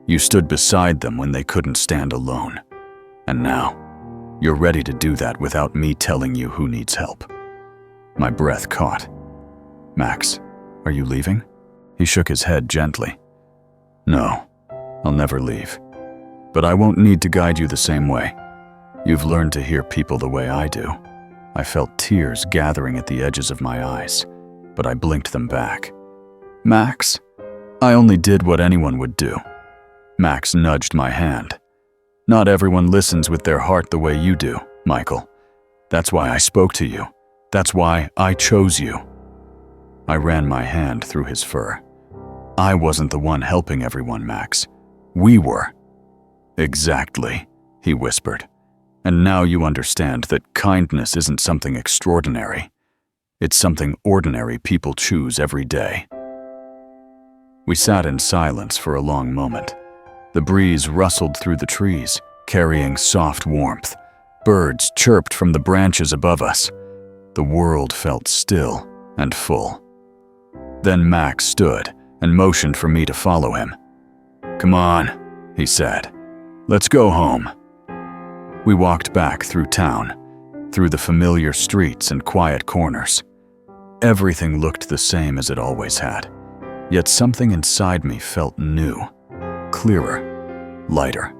You stood beside them when they couldn't stand alone. And now, you're ready to do that without me telling you who needs help." My breath caught. "Max, are you leaving?" He shook his head gently. "No, I'll never leave. But I won't need to guide you the same way. You've learned to hear people the way I do." I felt tears gathering at the edges of my eyes, but I blinked them back. "Max, I only did what anyone would do." Max nudged my hand. "Not everyone listens with their heart the way you do, Michael. That's why I spoke to you. That's why I chose you." I ran my hand through his fur. "I wasn't the one helping everyone, Max. We were." "Exactly," he whispered. "And now you understand that kindness isn't something extraordinary. It's something ordinary people choose every day." We sat in silence for a long moment. The breeze rustled through the trees, carrying soft warmth. Birds chirped from the branches above us. The world felt still and full. Then Max stood and motioned for me to follow him. "Come on," he said. "Let's go home." We walked back through town, through the familiar streets and quiet corners. Everything looked the same as it always had, yet something inside me felt new, clearer, lighter.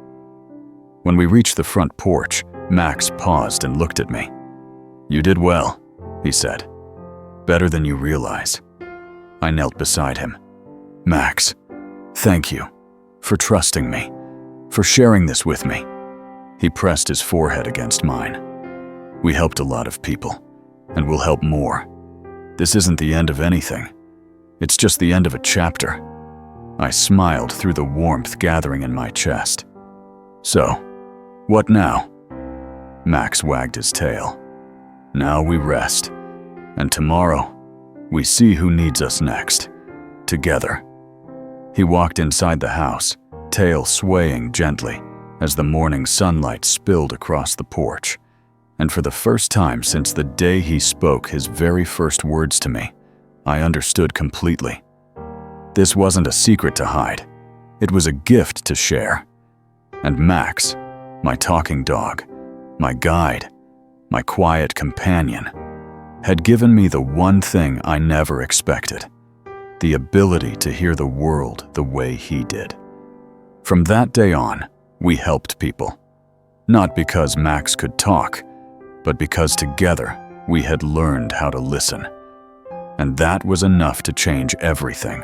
When we reached the front porch, Max paused and looked at me. "You did well," he said. "Better than you realize." I knelt beside him. "Max, thank you for trusting me, for sharing this with me." He pressed his forehead against mine. "We helped a lot of people, and we'll help more. This isn't the end of anything. It's just the end of a chapter." I smiled through the warmth gathering in my chest. "So, what now?" Max wagged his tail. "Now we rest, and tomorrow we see who needs us next, together." He walked inside the house, tail swaying gently as the morning sunlight spilled across the porch. And for the first time since the day he spoke his very first words to me, I understood completely. This wasn't a secret to hide. It was a gift to share. And Max, my talking dog, my guide, my quiet companion, had given me the one thing I never expected: the ability to hear the world the way he did. From that day on, we helped people. Not because Max could talk, but because together we had learned how to listen. And that was enough to change everything.